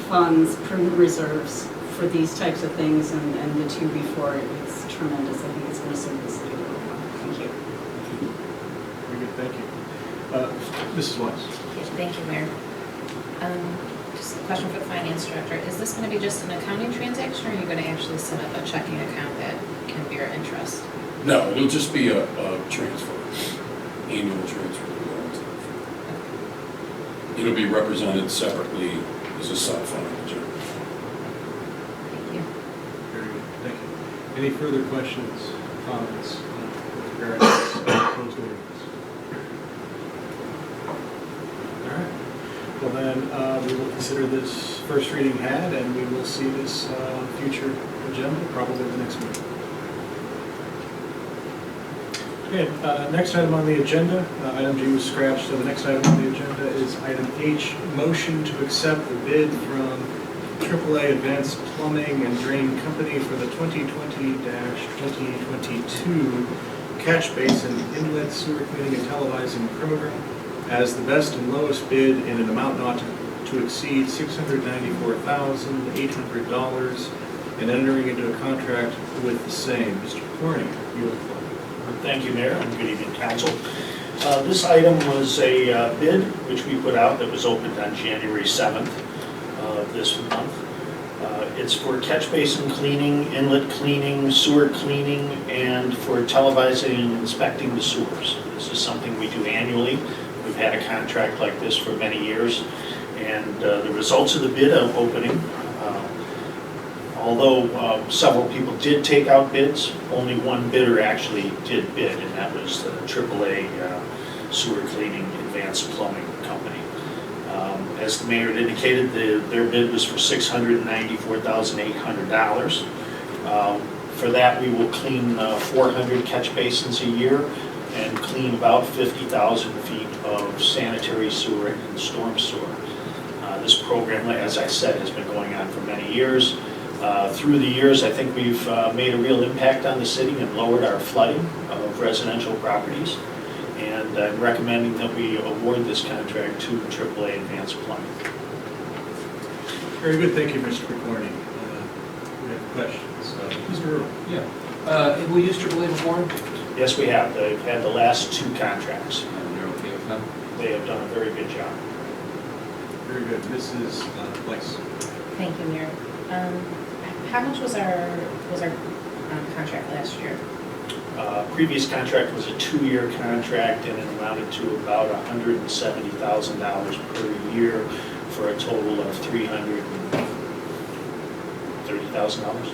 funds, prudent reserves for these types of things and the two before it, it's tremendous. I think it's going to serve the city really well. Thank you. Very good, thank you. Mrs. Weiss. Yes, thank you, Mayor. Just a question for the finance director. Is this going to be just an accounting transaction, or are you going to actually set up a checking account that can bear interest? No, it'll just be a transfer, annual transfer. It'll be represented separately as a sub-fund of the general. Thank you. Very good, thank you. Any further questions, comments with regard to this proposed ordinance? All right. Well then, we will consider this first reading had, and we will see this on future agenda, probably the next meeting. Okay, next item on the agenda, item G was scratched, so the next item on the agenda is item H, motion to accept the bid from AAA Advanced Plumbing and Drain Company for the 2020-2022 Catch Basin Inlet Sewer Cleaning and Televising Program as the best and lowest bid in an amount not to exceed $694,800 and entering into a contract with the same. Mr. Corney, you have the floor. Thank you, Mayor, and good evening, Council. This item was a bid which we put out that was opened on January 7th of this month. It's for catch basin cleaning, inlet cleaning, sewer cleaning, and for televising and inspecting the sewers. This is something we do annually. We've had a contract like this for many years, and the results of the bid opening, although several people did take out bids, only one bidder actually did bid, and that was the AAA Sewer Cleaning Advanced Plumbing Company. As the mayor had indicated, their bid was for $694,800. For that, we will clean 400 catch basins a year and clean about 50,000 feet of sanitary sewer and storm sewer. This program, as I said, has been going on for many years. Through the years, I think we've made a real impact on the city and lowered our flooding of residential properties. And I'm recommending that we award this contract to AAA Advanced Plumbing. Very good, thank you, Mr. McCorney. We have questions. Mr. Earl. Yeah. Have we used AAA before? Yes, we have. They've had the last 2 contracts. And you're okay with them? They have done a very good job. Very good. Mrs. Weiss. Thank you, Mayor. How much was our contract last year? Previous contract was a 2-year contract, and it amounted to about $170,000 per year for a total of $330,000, $40,000.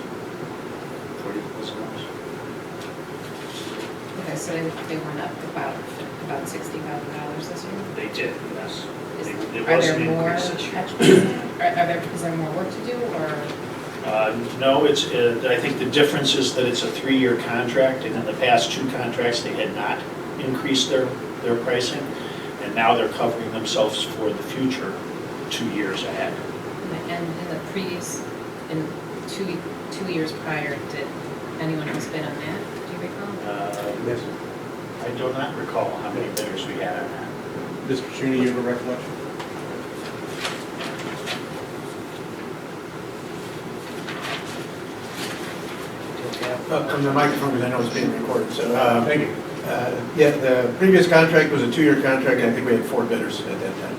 Okay, so they went up about $60,000 this year? They did, yes. There Are was there an more increase this year. catch basins? Is there more work to do, or? No, I think the difference is that it's a 3-year contract, and in the past 2 contracts, they had not increased their pricing, and now they're covering themselves for the future 2 years ahead. And in the previous, in two years prior, did anyone else bid on that? Do you recall? Yes. I do not recall how many bidders we had on that. Mr. Cheney, you have a recollection? Come to the microphone because I know it's being recorded. So, Thank you. Yeah, the previous contract was a 2-year contract, and I think we had 4 bidders at that time.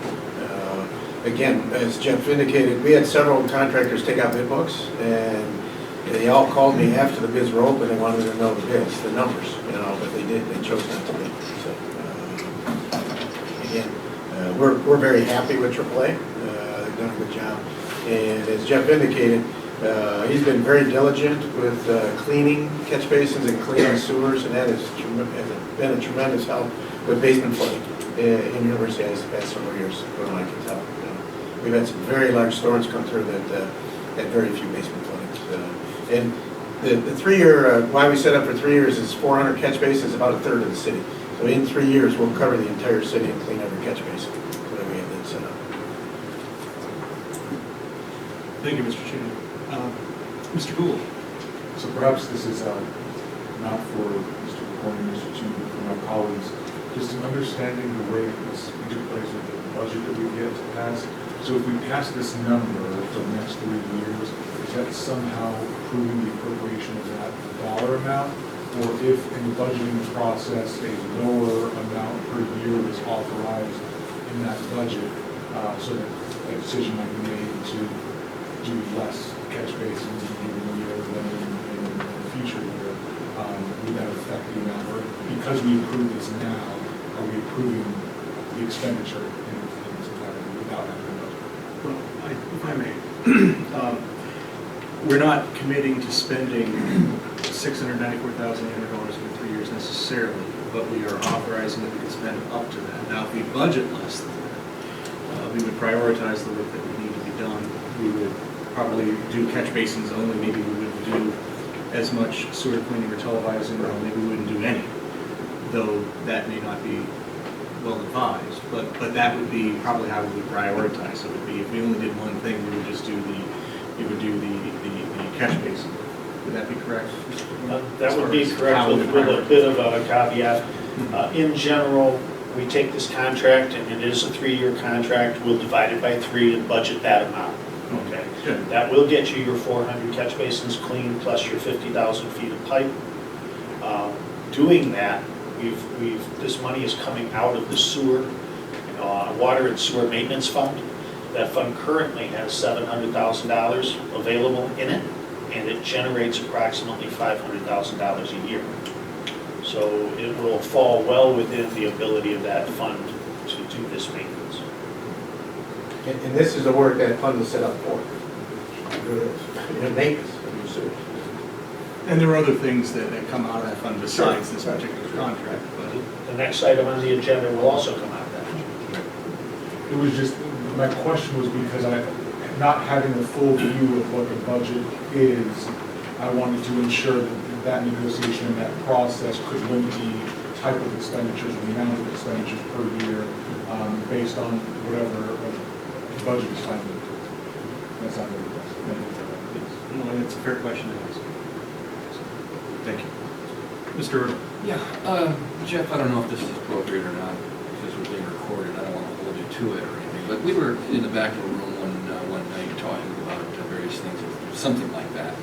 Again, as Jeff indicated, we had several contractors take out bid books, and they all called me after the bids were open. They wanted to know the bids, the numbers, but they chose not to bid. So, again, we're very happy with AAA. They've done a good job. And as Jeff indicated, he's been very diligent with cleaning catch basins and cleaning sewers, and that has been a tremendous help with basement flooding in University Heights the past several years, from what I can tell. We've had some very large storms come through that had very few basement floodings. And the 3-year, why we set up for 3 years is 400 catch basins, about a third of the city. So in 3 years, we'll cover the entire city and clean every catch basin. So that we have that set up. Thank you, Mr. Cheney. Mr. Gould. So perhaps this is not for Mr. McCormick, Mr. Cheney, but for my colleagues, just an understanding the way this interplays with the budget that we get passed. So if we pass this number for the next 3 years, is that somehow approving the appropriation of that dollar amount? Or if in the budgeting process a lower amount per year was authorized in that budget, so that a decision might be made to do less catch basins in a given year than in the future year, would that affect the amount? Or because we approve this now, are we approving the expenditure in its entirety without having a budget? Well, if I may, we're not committing to spending $694,800 for 3 years necessarily, but we are authorizing that we can spend up to that. Now, if we budget less than that, we would prioritize the work that would need to be done. We would probably do catch basins only. Maybe we wouldn't do as much sewer cleaning or televising, or maybe we wouldn't do any, though that may not be well advised, but that would be probably how we would prioritize. So it would be, if we only did one thing, we would just do the catch basin. Would that be correct? That would be correct with a bit of a caveat. In general, we take this contract, and it is a 3-year contract. We'll divide it by 3 and budget that amount. Okay. Good. That will get you your 400 catch basins clean plus your 50,000 feet of pipe. Doing that, this money is coming out of the sewer, water and sewer maintenance fund. That fund currently has $700,000 available in it, and it generates approximately $500,000 a year. So it will fall well within the ability of that fund to do this maintenance. And this is the work that fund was set up for. Maintenance of your sewers. And there are other things that come out of that fund besides this particular contract. But The next item on the agenda will also come out of that. It was just, my question was because not having a full view of what the budget is, I wanted to ensure that negotiation and that process could limit the type of expenditures, the amount of expenditures per year, based on whatever the budget is funded. That's not really no, that's a fair question to ask. Thank you. Mr. Ertl. Yeah, Jeff, I don't know if this is appropriate or not, because we're being recorded, I don't want to hold you to it or anything, but we were in the back of the room one night talking about various things, something like that.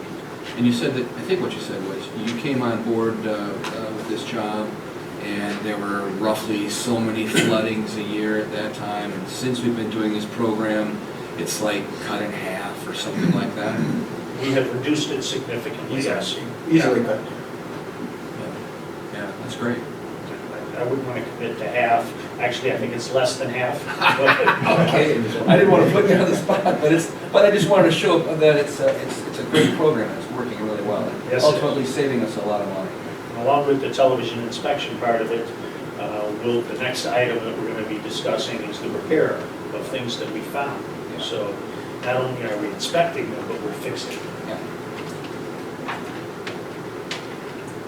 And you said that, I think what you said was, you came on board with this job, and there were roughly so many floodings a year at that time, and since we've been doing this program, it's like cut in half or something like that. We have reduced it significantly, yes. Easily cut. Yeah, that's great. I wouldn't want to commit to half. Actually, I think it's less than half. Okay, I didn't want to put you on the spot, but I just wanted to show that it's a great program. It's working really well. Yes, ultimately saving us a lot of money. Along with the television inspection part of it, the next item that we're going to be discussing is the repair of things that we found. Yeah. So not only are we inspecting them, but we're fixing them. Yeah.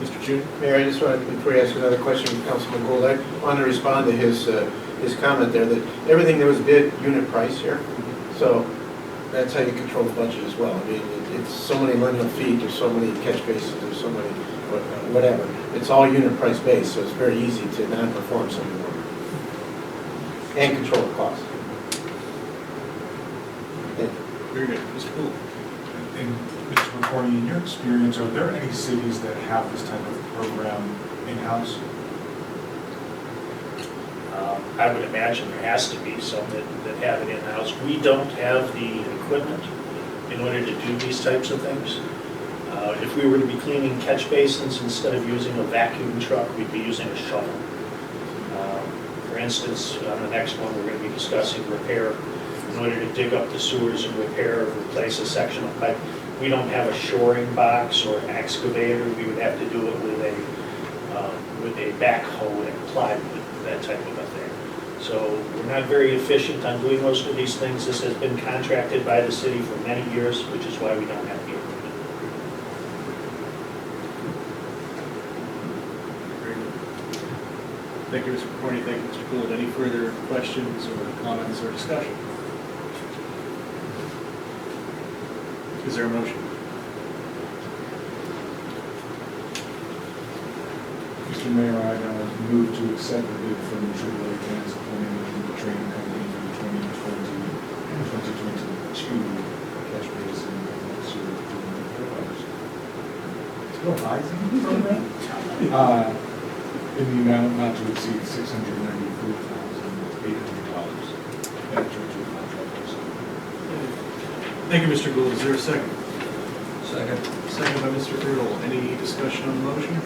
Mr. June. Mayor, I just wanted, before you ask another question, Councilman Gould, I want to respond to his comment there that everything that was bid unit price here. So that's how you control the budget as well. I mean, it's so many lineal feet, there's so many catch bases, there's so many whatever. It's all unit price based, so it's very easy to non-perform some of the work and control the cost. Very good. Mr. Gould. And Mr. McCormick, in your experience, are there any cities that have this type of program in-house? I would imagine there has to be some that have it in-house. We don't have the equipment in order to do these types of things. If we were to be cleaning catch basins, instead of using a vacuum truck, we'd be using a shovel. For instance, on the next one, we're going to be discussing repair. In order to dig up the sewers and repair or replace a section of pipe, we don't have a shoring box or an excavator. We would have to do it with a backhoe and plywood, that type of a thing. So we're not very efficient on doing most of these things. This has been contracted by the city for many years, which is why we don't have the equipment. Very good. Thank you, Mr. Corney. Thank you, Mr. Gould. Any further questions or comments or discussion? Is there a motion? Mr. Mayor, I move to accept the bid from AAA Advanced Planning and Training Company for the 2020-2022 catch basin sewer improvement project. Go high, in the amount not to exceed $694,800 at Churchill Contractors. Thank you, Mr. Gould. Is there a second? Second. Second by Mr. Earl. Any discussion on the motion?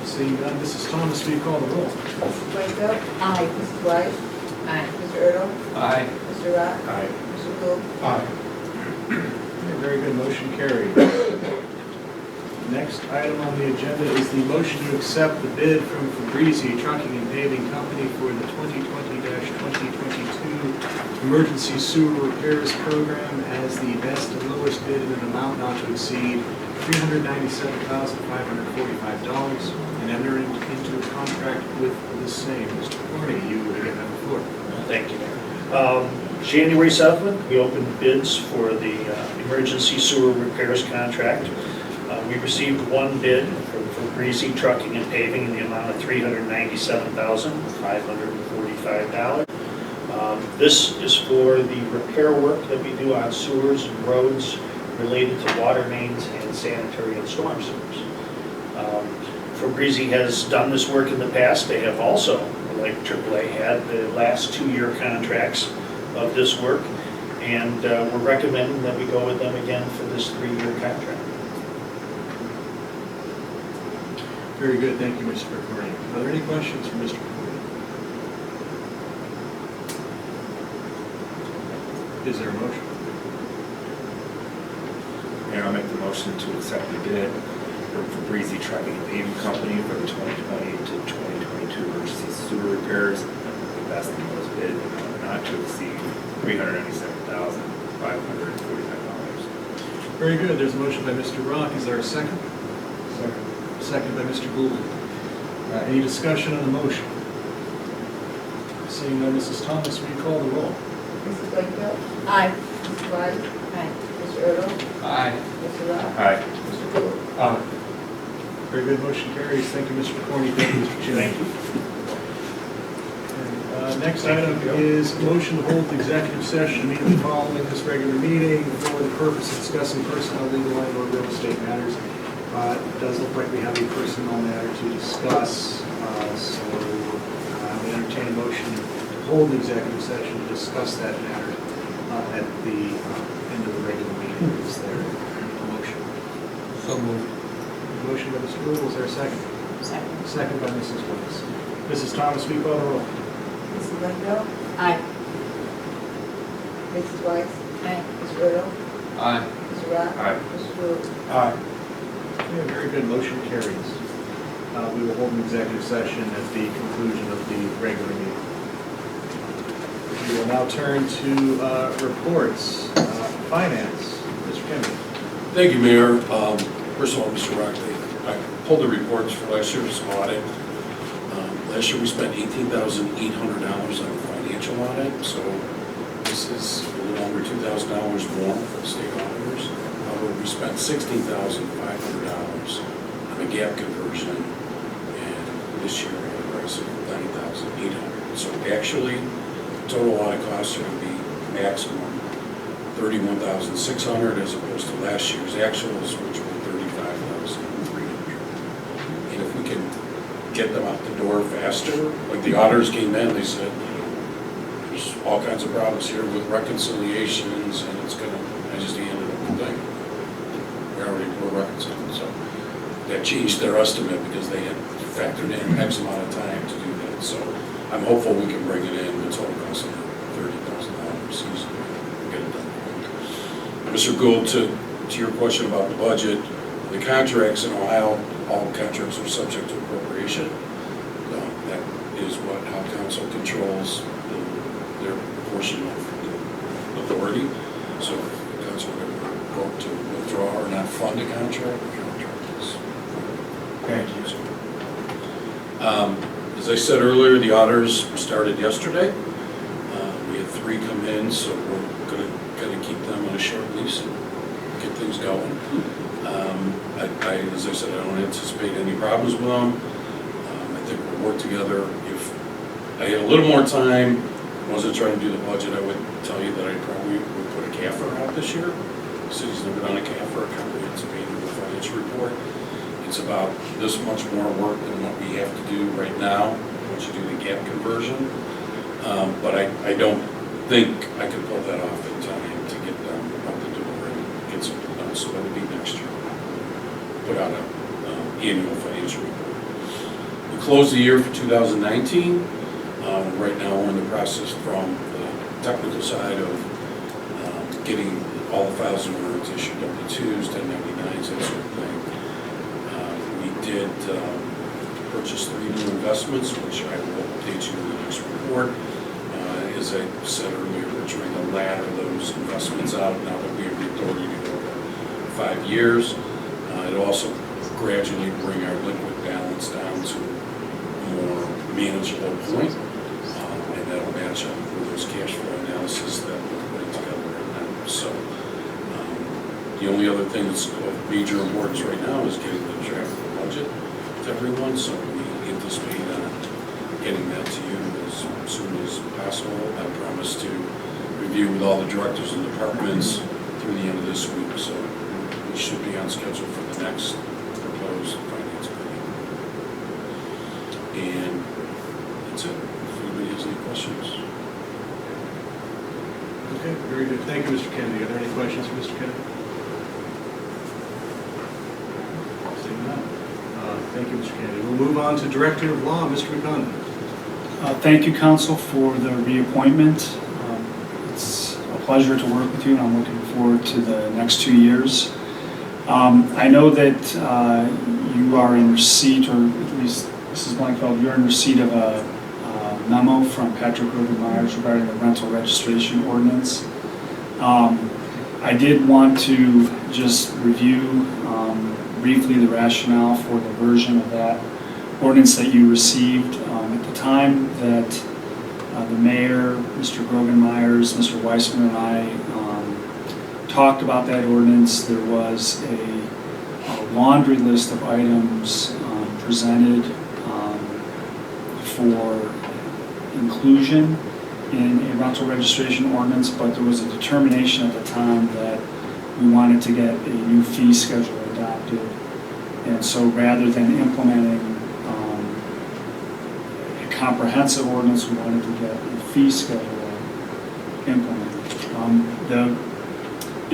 Seeing none, Mrs. Thomas, will you call the roll? Mrs. Blanco? Aye. Mrs. White? Aye. Mr. Erdl? Aye. Mr. Rock? Aye. Mr. Gould? Aye. Okay, very good, motion carried. Next item on the agenda is the motion to accept the bid from Fabrizi Trucking and Paving Company for the 2020-2022 Emergency Sewer Repairs Program as the best and lowest bid in an amount not to exceed $397,545 and entering into a contract with the same. Mr. Corney, you again have the floor. Thank you, Mayor. January 7th, we opened bids for the emergency sewer repairs contract. We received one bid from Fabrizi Trucking and Paving in the amount of $397,545. This is for the repair work that we do on sewers and roads related to water mains and sanitary and storm sewers. Fabrizi has done this work in the past. They have also, like AAA, had the last 2-year contracts of this work, and we're recommending that we go with them again for this 3-year contract. Very good, thank you, Mr. Corney. Are there any questions for Mr. Corney? Is there a motion? Mayor, I'll make the motion to accept the bid from Fabrizi Trucking and Paving Company for the 2020 to 2022 emergency sewer repairs. The best and lowest bid, not to exceed $397,545. Very good, there's a motion by Mr. Rock. Is there a second? Second. Second by Mr. Gould. Any discussion on the motion? Seeing none, Mrs. Thomas, will you call the roll? Mrs. Blanco? Aye. Mrs. White? Aye. Mr. Erdl? Aye. Mr. Rock? Aye. Mr. Gould? Aye. Very good, motion carries. Thank you, Mr. Corney. Thank you, Mr. Chin. Thank you. Next item is motion to hold executive session immediately following this regular meeting for the purpose of discussing personnel, legal, and or real estate matters. It does look like we have a personnel matter to discuss, so I will entertain a motion to hold the executive session to discuss that matter at the end of the regular meeting. Is there a motion? So moved. Motion by Mr. Gould, is there a second? Second. Second by Mrs. Weiss. Mrs. Thomas, will you call the roll? Mrs. Blanco? Aye. Mrs. White? Aye. Mr. Erdl? Aye. Mr. Rock? Aye. Mr. Gould? Aye. Okay, very good, motion carries. We will hold an executive session at the conclusion of the regular meeting. We will now turn to reports. Finance, Mr. Kennedy. Thank you, Mayor. First of all, Mr. Rock, I pulled the reports for last year's audit. Last year, we spent $18,800 on the financial audit, so this is a little over $2,000 more for the state auditors. However, we spent $16,500 on the gap conversion, and this year, at a price of $90,800. So actually, total audit costs are going to be maximum $31,600 as opposed to last year's actuals, which were $35,300. And if we can get them out the door faster. Like the auditors came in, they said, there's all kinds of problems here with reconciliations, and it's gonna, I just handed them the thing. We're reconciling, so that changed their estimate because they had factored in X amount of time to do that. So I'm hopeful we can bring it in, the total cost of $30,000 season, get it done. Mr. Gould, to your question about the budget, the contracts in Ohio, all contracts are subject to appropriation. That is how council controls their portion of the authority. So if the council would vote to withdraw or not fund a contract, the contract is. Thank you. As I said earlier, the auditors started yesterday. We had 3 come in, so we're going to kind of keep them on a short lease and get things going. As I said, I don't anticipate any problems with them. I think we'll work together. If I had a little more time, wasn't trying to do the budget, I would tell you that I probably would put a CAFR out this year. The city's never done a CAFR, a comprehensive annual financial report. It's about this much more work than what we have to do right now once you do the gap conversion. But I don't think I can pull that off in time to get them out the door and get something done. So that would be next year. Put out an annual financial report. We closed the year for 2019. Right now we're in the process from the technical side of getting all the files and words issued, W-2s, 1099s, that sort of thing. We did purchase 3 new investments, which I will update you in the next report. As I said earlier, we're trying to ladder those investments out now that we have the authority to go over 5 years. It'll also gradually bring our liquid balance down to a more manageable point, and that'll match up with those cash flow analysis that we're putting together right now. So the only other thing that's of major importance right now is getting the draft of the budget to everyone, so we anticipate getting that to you as soon as possible. I promise to review with all the directors and departments through the end of this week, so we should be on schedule for the next proposed finance meeting. And that's it. If anybody has any questions. Okay, very good. Thank you, Mr. Kennedy. Are there any questions for Mr. Kennedy? Seeing none. Thank you, Mr. Kennedy. We'll move on to Director of Law, Mr. McConnell. Thank you, Council, for the reappointment. It's a pleasure to work with you, and I'm looking forward to the next 2 years. I know that you are in receipt, or at least Mrs. Blankfeld, you're in receipt of a memo from Patrick Myers regarding the rental registration ordinance. I did want to just review briefly the rationale for the version of that ordinance that you received. At the time that the mayor, Mr. Grogan Myers, Mr. Wiseman, and I talked about that ordinance, there was a laundry list of items presented for inclusion in a rental registration ordinance, but there was a determination at the time that we wanted to get a new fee schedule adopted. And so rather than implementing a comprehensive ordinance, we wanted to get a fee schedule implemented. The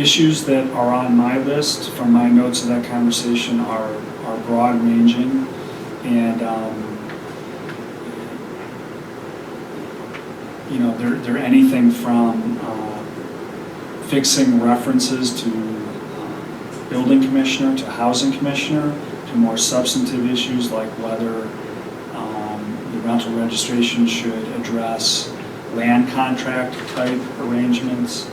issues that are on my list from my notes of that conversation are broad ranging, and they're anything from fixing references to building commissioner to housing commissioner to more substantive issues like whether the rental registration should address land contract type arrangements,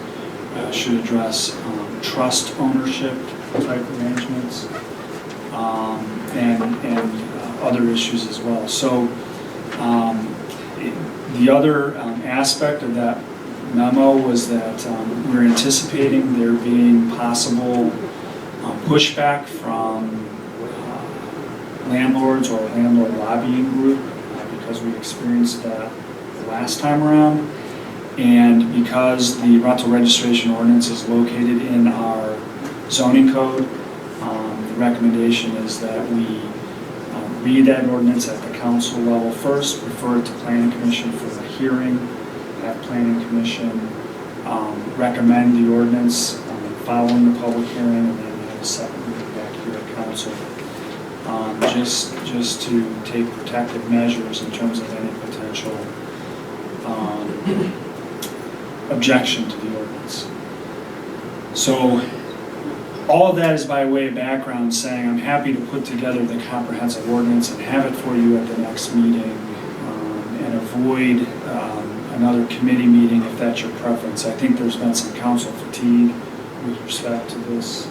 should address trust ownership type arrangements, and other issues as well. So the other aspect of that memo was that we're anticipating there being possible pushback from landlords or a landlord lobbying group because we experienced that the last time around, and because the rental registration ordinance is located in our zoning code, the recommendation is that we read that ordinance at the council level. First, refer it to planning commission for a hearing, have planning commission recommend the ordinance following the public hearing, and then have a second reading back here at council. Just to take protective measures in terms of any potential objection to the ordinance. So all of that is by way of background saying I'm happy to put together the comprehensive ordinance and have it for you at the next meeting and avoid another committee meeting if that's your preference. I think there's been some council fatigue with respect to this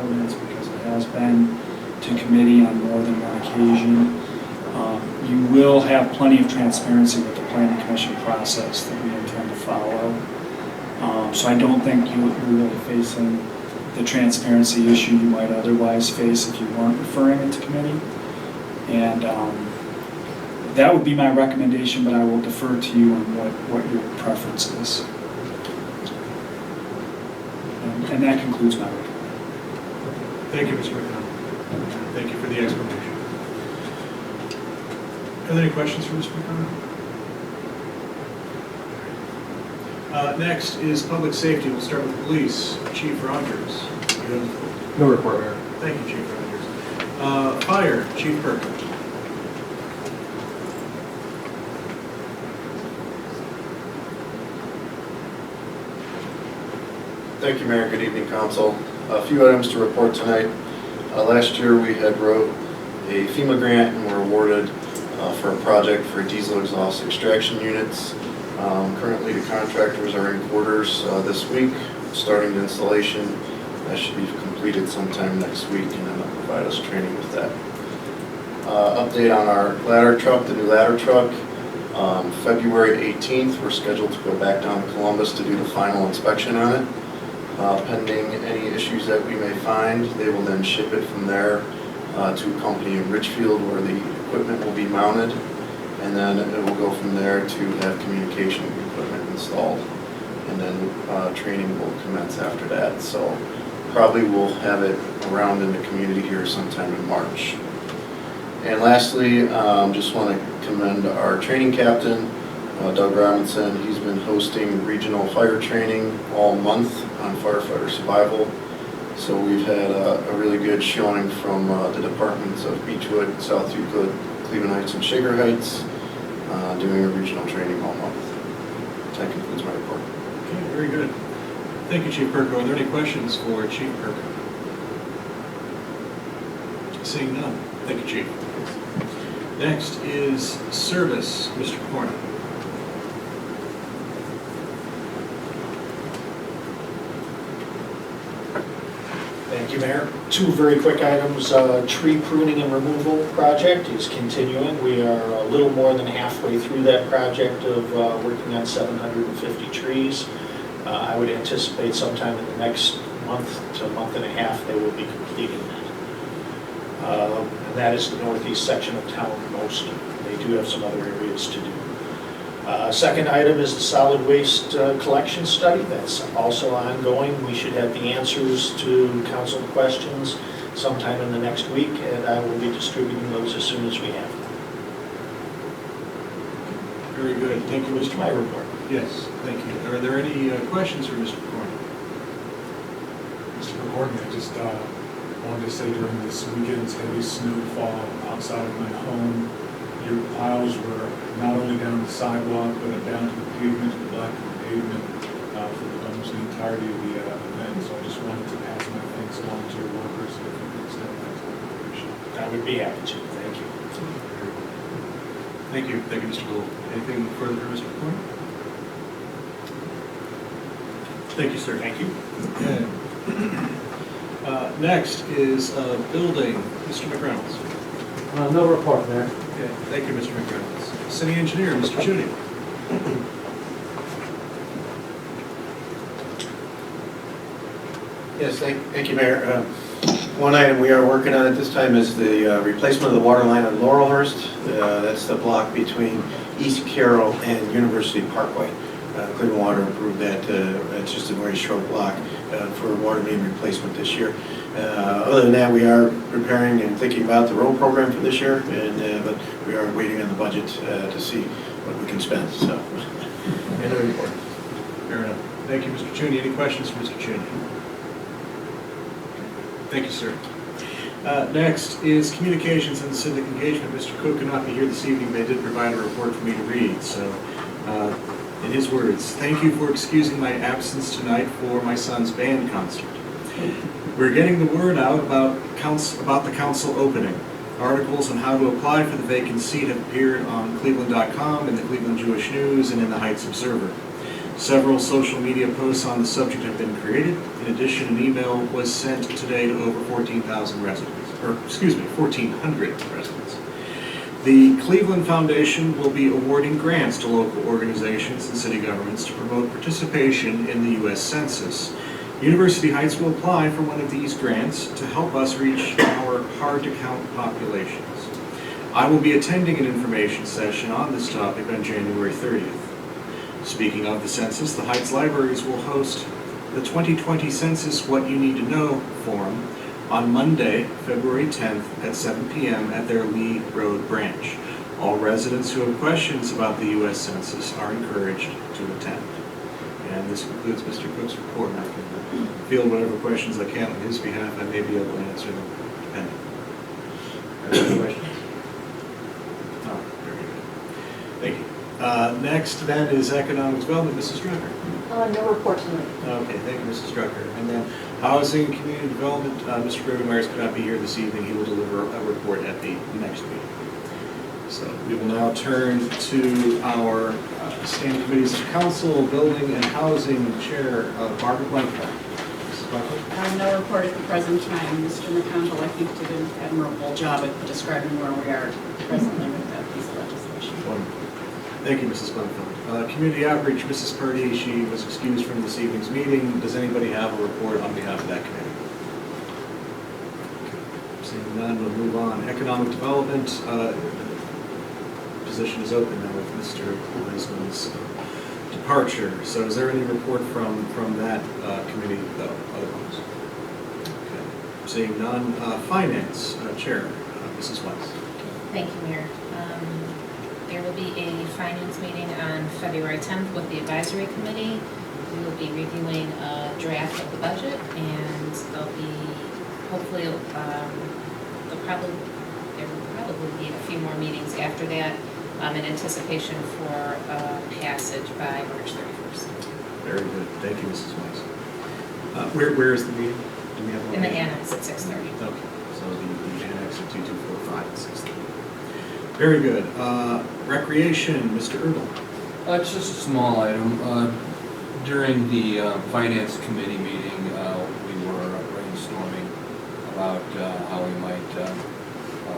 ordinance because it has been to committee on more than one occasion. You will have plenty of transparency with the planning commission process that we intend to follow. So I don't think you're really facing the transparency issue you might otherwise face if you weren't referring it to committee. And that would be my recommendation, but I will defer to you on what your preference is. And that concludes my recommendation. Thank you, Mr. McConnell. Thank you for the explanation. Are there any questions for Mr. McConnell? Next is public safety. We'll start with police. Chief Rogers. You have the floor. No report, Mayor. Thank you, Chief Rogers. Fire, Chief Perkins. Thank you, Mayor. Good evening, Council. A few items to report tonight. Last year, we had wrote a FEMA grant and were awarded for a project for diesel exhaust extraction units. Currently, the contractors are in quarters this week, starting the installation. That should be completed sometime next week, and then they'll provide us training with that. Update on our ladder truck, the new ladder truck. February 18th, we're scheduled to go back down to Columbus to do the final inspection on it. Pending any issues that we may find, they will then ship it from there to a company in Richfield where the equipment will be mounted, and then it will go from there to have communication equipment installed, and then training will commence after that. So probably we'll have it around in the community here sometime in March. And lastly, just want to commend our training captain, Doug Robinson. He's been hosting regional fire training all month on firefighter survival. So we've had a really good showing from the departments of Beechwood, South Euclid, Cleveland Heights, and Shaker Heights, doing a regional training all month. That concludes my report. Okay, very good. Thank you, Chief Perko. Are there any questions for Chief Perko? Seeing none. Thank you, Chief. Next is service, Mr. Corner. Thank you, Mayor. Two very quick items. Tree pruning and removal project is continuing. We are a little more than halfway through that project of working on 750 trees. I would anticipate sometime in the next month to month and a half they will be completing that. And that is the northeast section of town most. They do have some other areas to do. Second item is the solid waste collection study. That's also ongoing. We should have the answers to council questions sometime in the next week, and I will be distributing those as soon as we have them. Very good. Thank you, Mr. My report. Yes, thank you. Are there any questions for Mr. Corner? Mr. McCormick, I just wanted to say during this weekend's heavy snowfall outside of my home, your piles were not only down the sidewalk, but down to the pavement, the black pavement, for almost the entirety of the event. So I just wanted to pass my thanks along to your workers if you could extend that to them. I appreciate it. I would be happy to. Thank you. Thank you. Thank you, Mr. Gould. Anything further for Mr. Corner? Thank you, sir. Thank you. Okay. Next is building, Mr. McReynolds. No report, Mayor. Okay, thank you, Mr. McReynolds. City Engineer, Mr. Chudy. Yes, thank you, Mayor. One item we are working on at this time is the replacement of the water line on Laurelhurst. That's the block between East Carroll and University Parkway. Cleveland Water approved that. It's just a very short block for water main replacement this year. Other than that, we are preparing and thinking about the road program for this year, but we are waiting on the budget to see what we can spend. So, end of report. Fair enough. Thank you, Mr. Chuney. Any questions for Mr. Chuney? Thank you, sir. Next is communications and civic engagement. Mr. Cook cannot be here this evening. They did provide a report for me to read. So, in his words, thank you for excusing my absence tonight for my son's band concert. We're getting the word out about the council opening. Articles on how to apply for the vacant seat have appeared on Cleveland.com, in the Cleveland Jewish News, and in the Heights Observer. Several social media posts on the subject have been created. In addition, an email was sent today to over 14,000 residents, or excuse me, 1,400 residents. The Cleveland Foundation will be awarding grants to local organizations and city governments to promote participation in the U.S. Census. University Heights will apply for one of these grants to help us reach our hard-to-count populations. I will be attending an information session on this topic on January 30th. Speaking of the census, the Heights Libraries will host the 2020 Census What You Need to Know Forum on Monday, February 10th at 7 p.m. at their Lee Road branch. All residents who have questions about the U.S. Census are encouraged to attend. And this concludes Mr. Cook's report. I can field whatever questions I can on his behalf. I may be able to answer them depending. Are there any questions? No, very good. Thank you. Next then is economic development. Mrs. Drucker. No report tonight. Okay, thank you, Mrs. Drucker. And then housing and community development, Mr. Gregory Myers could not be here this evening. He will deliver a report at the next meeting. So we will now turn to our standing committees of council, building and housing chair, Barbara Blankenship. Mrs. Blankenship. No report at the present time. Mr. McConville, I think, did an admirable job at describing where we are presently with that piece of legislation. Wonderful. Thank you, Mrs. Blankenship. Community outreach, Mrs. Purdy, she was excused from this evening's meeting. Does anybody have a report on behalf of that committee? Seeing none, we'll move on. Economic development. Position is open now with Mr. Wiseman's departure. So is there any report from that committee though, otherwise? Okay. Seeing none, finance chair, Mrs. Weiss. Thank you, Mayor. There will be a finance meeting on February 10th with the advisory committee. We will be reviewing a draft of the budget, and there'll be, hopefully, there will probably be a few more meetings after that in anticipation for passage by March 31st. Very good. Thank you, Mrs. Weiss. Where is the meeting? Do we have one? In the annex at 6:30. Okay, so the annex of 2245 at 6:30. Very good. Recreation, Mr. Erdl. It's just a small item. During the Finance Committee meeting, we were brainstorming about how we might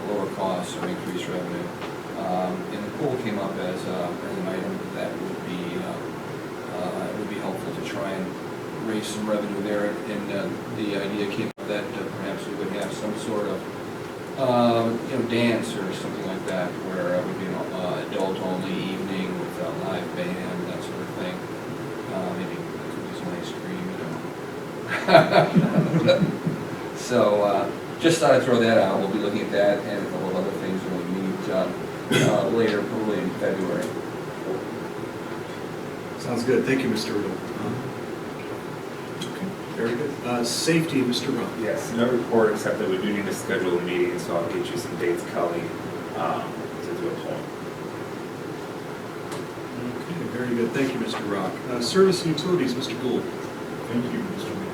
lower costs or increase revenue. And the pool came up as an item that would be helpful to try and raise some revenue there. And the idea came up that perhaps we would have some sort of dance or something like that, where it would be an adult-only evening with a live band, that sort of thing. Maybe some ice cream, So just thought I'd throw that out. We'll be looking at that and a couple of other things when we meet later, probably in February. Sounds good. Thank you, Mr. Erdl. Okay, very good. Safety, Mr. Rowe. Yes, no report except that we do need to schedule a meeting, so I'll get you some dates, Kelly, to do a poll. Okay, very good. Thank you, Mr. Rock. Service and utilities, Mr. Gould. Thank you, Mr. Mayor.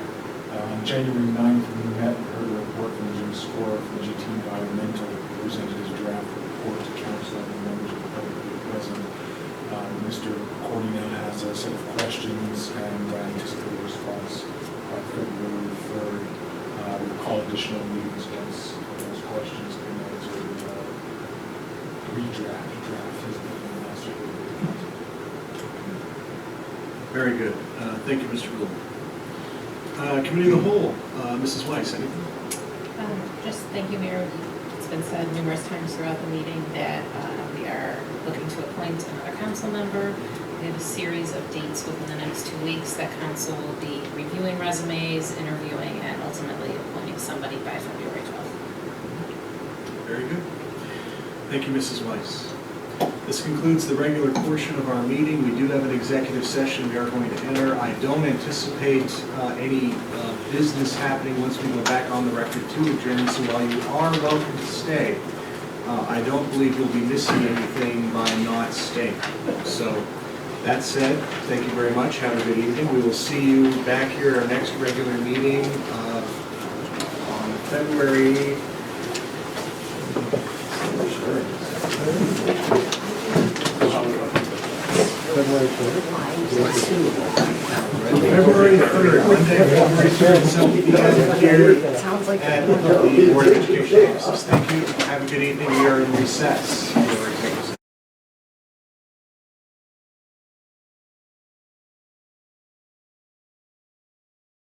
On January 9th, we met and heard a report from Jim Score from GT Environmental, who presented his draft report to council and the members of the public who were present. Mr. Cornell has a set of questions, and I anticipate a response by February 3rd. We'll call additional meetings once those questions have been answered. Draft his master. Very good. Thank you, Mr. Gould. Committee of the whole, Mrs. Weiss, anything? Just thank you, Mayor. It's been said numerous times throughout the meeting that we are looking to appoint another council member. We have a series of dates within the next 2 weeks that council will be reviewing resumes, interviewing, and ultimately appointing somebody by February 12th. Very good. Thank you, Mrs. Weiss. This concludes the regular portion of our meeting. We do have an executive session we are going to enter. I don't anticipate any business happening once we go back on the record to adjourn, so while you are welcome to stay, I don't believe you'll be missing anything by not staying. So, that said, thank you very much. Have a good evening. We will see you back here at our next regular meeting on February. February 3rd, Monday, February 3rd, 7 p.m. here at the Board of Education offices. Thank you. Have a good evening. We are in recess.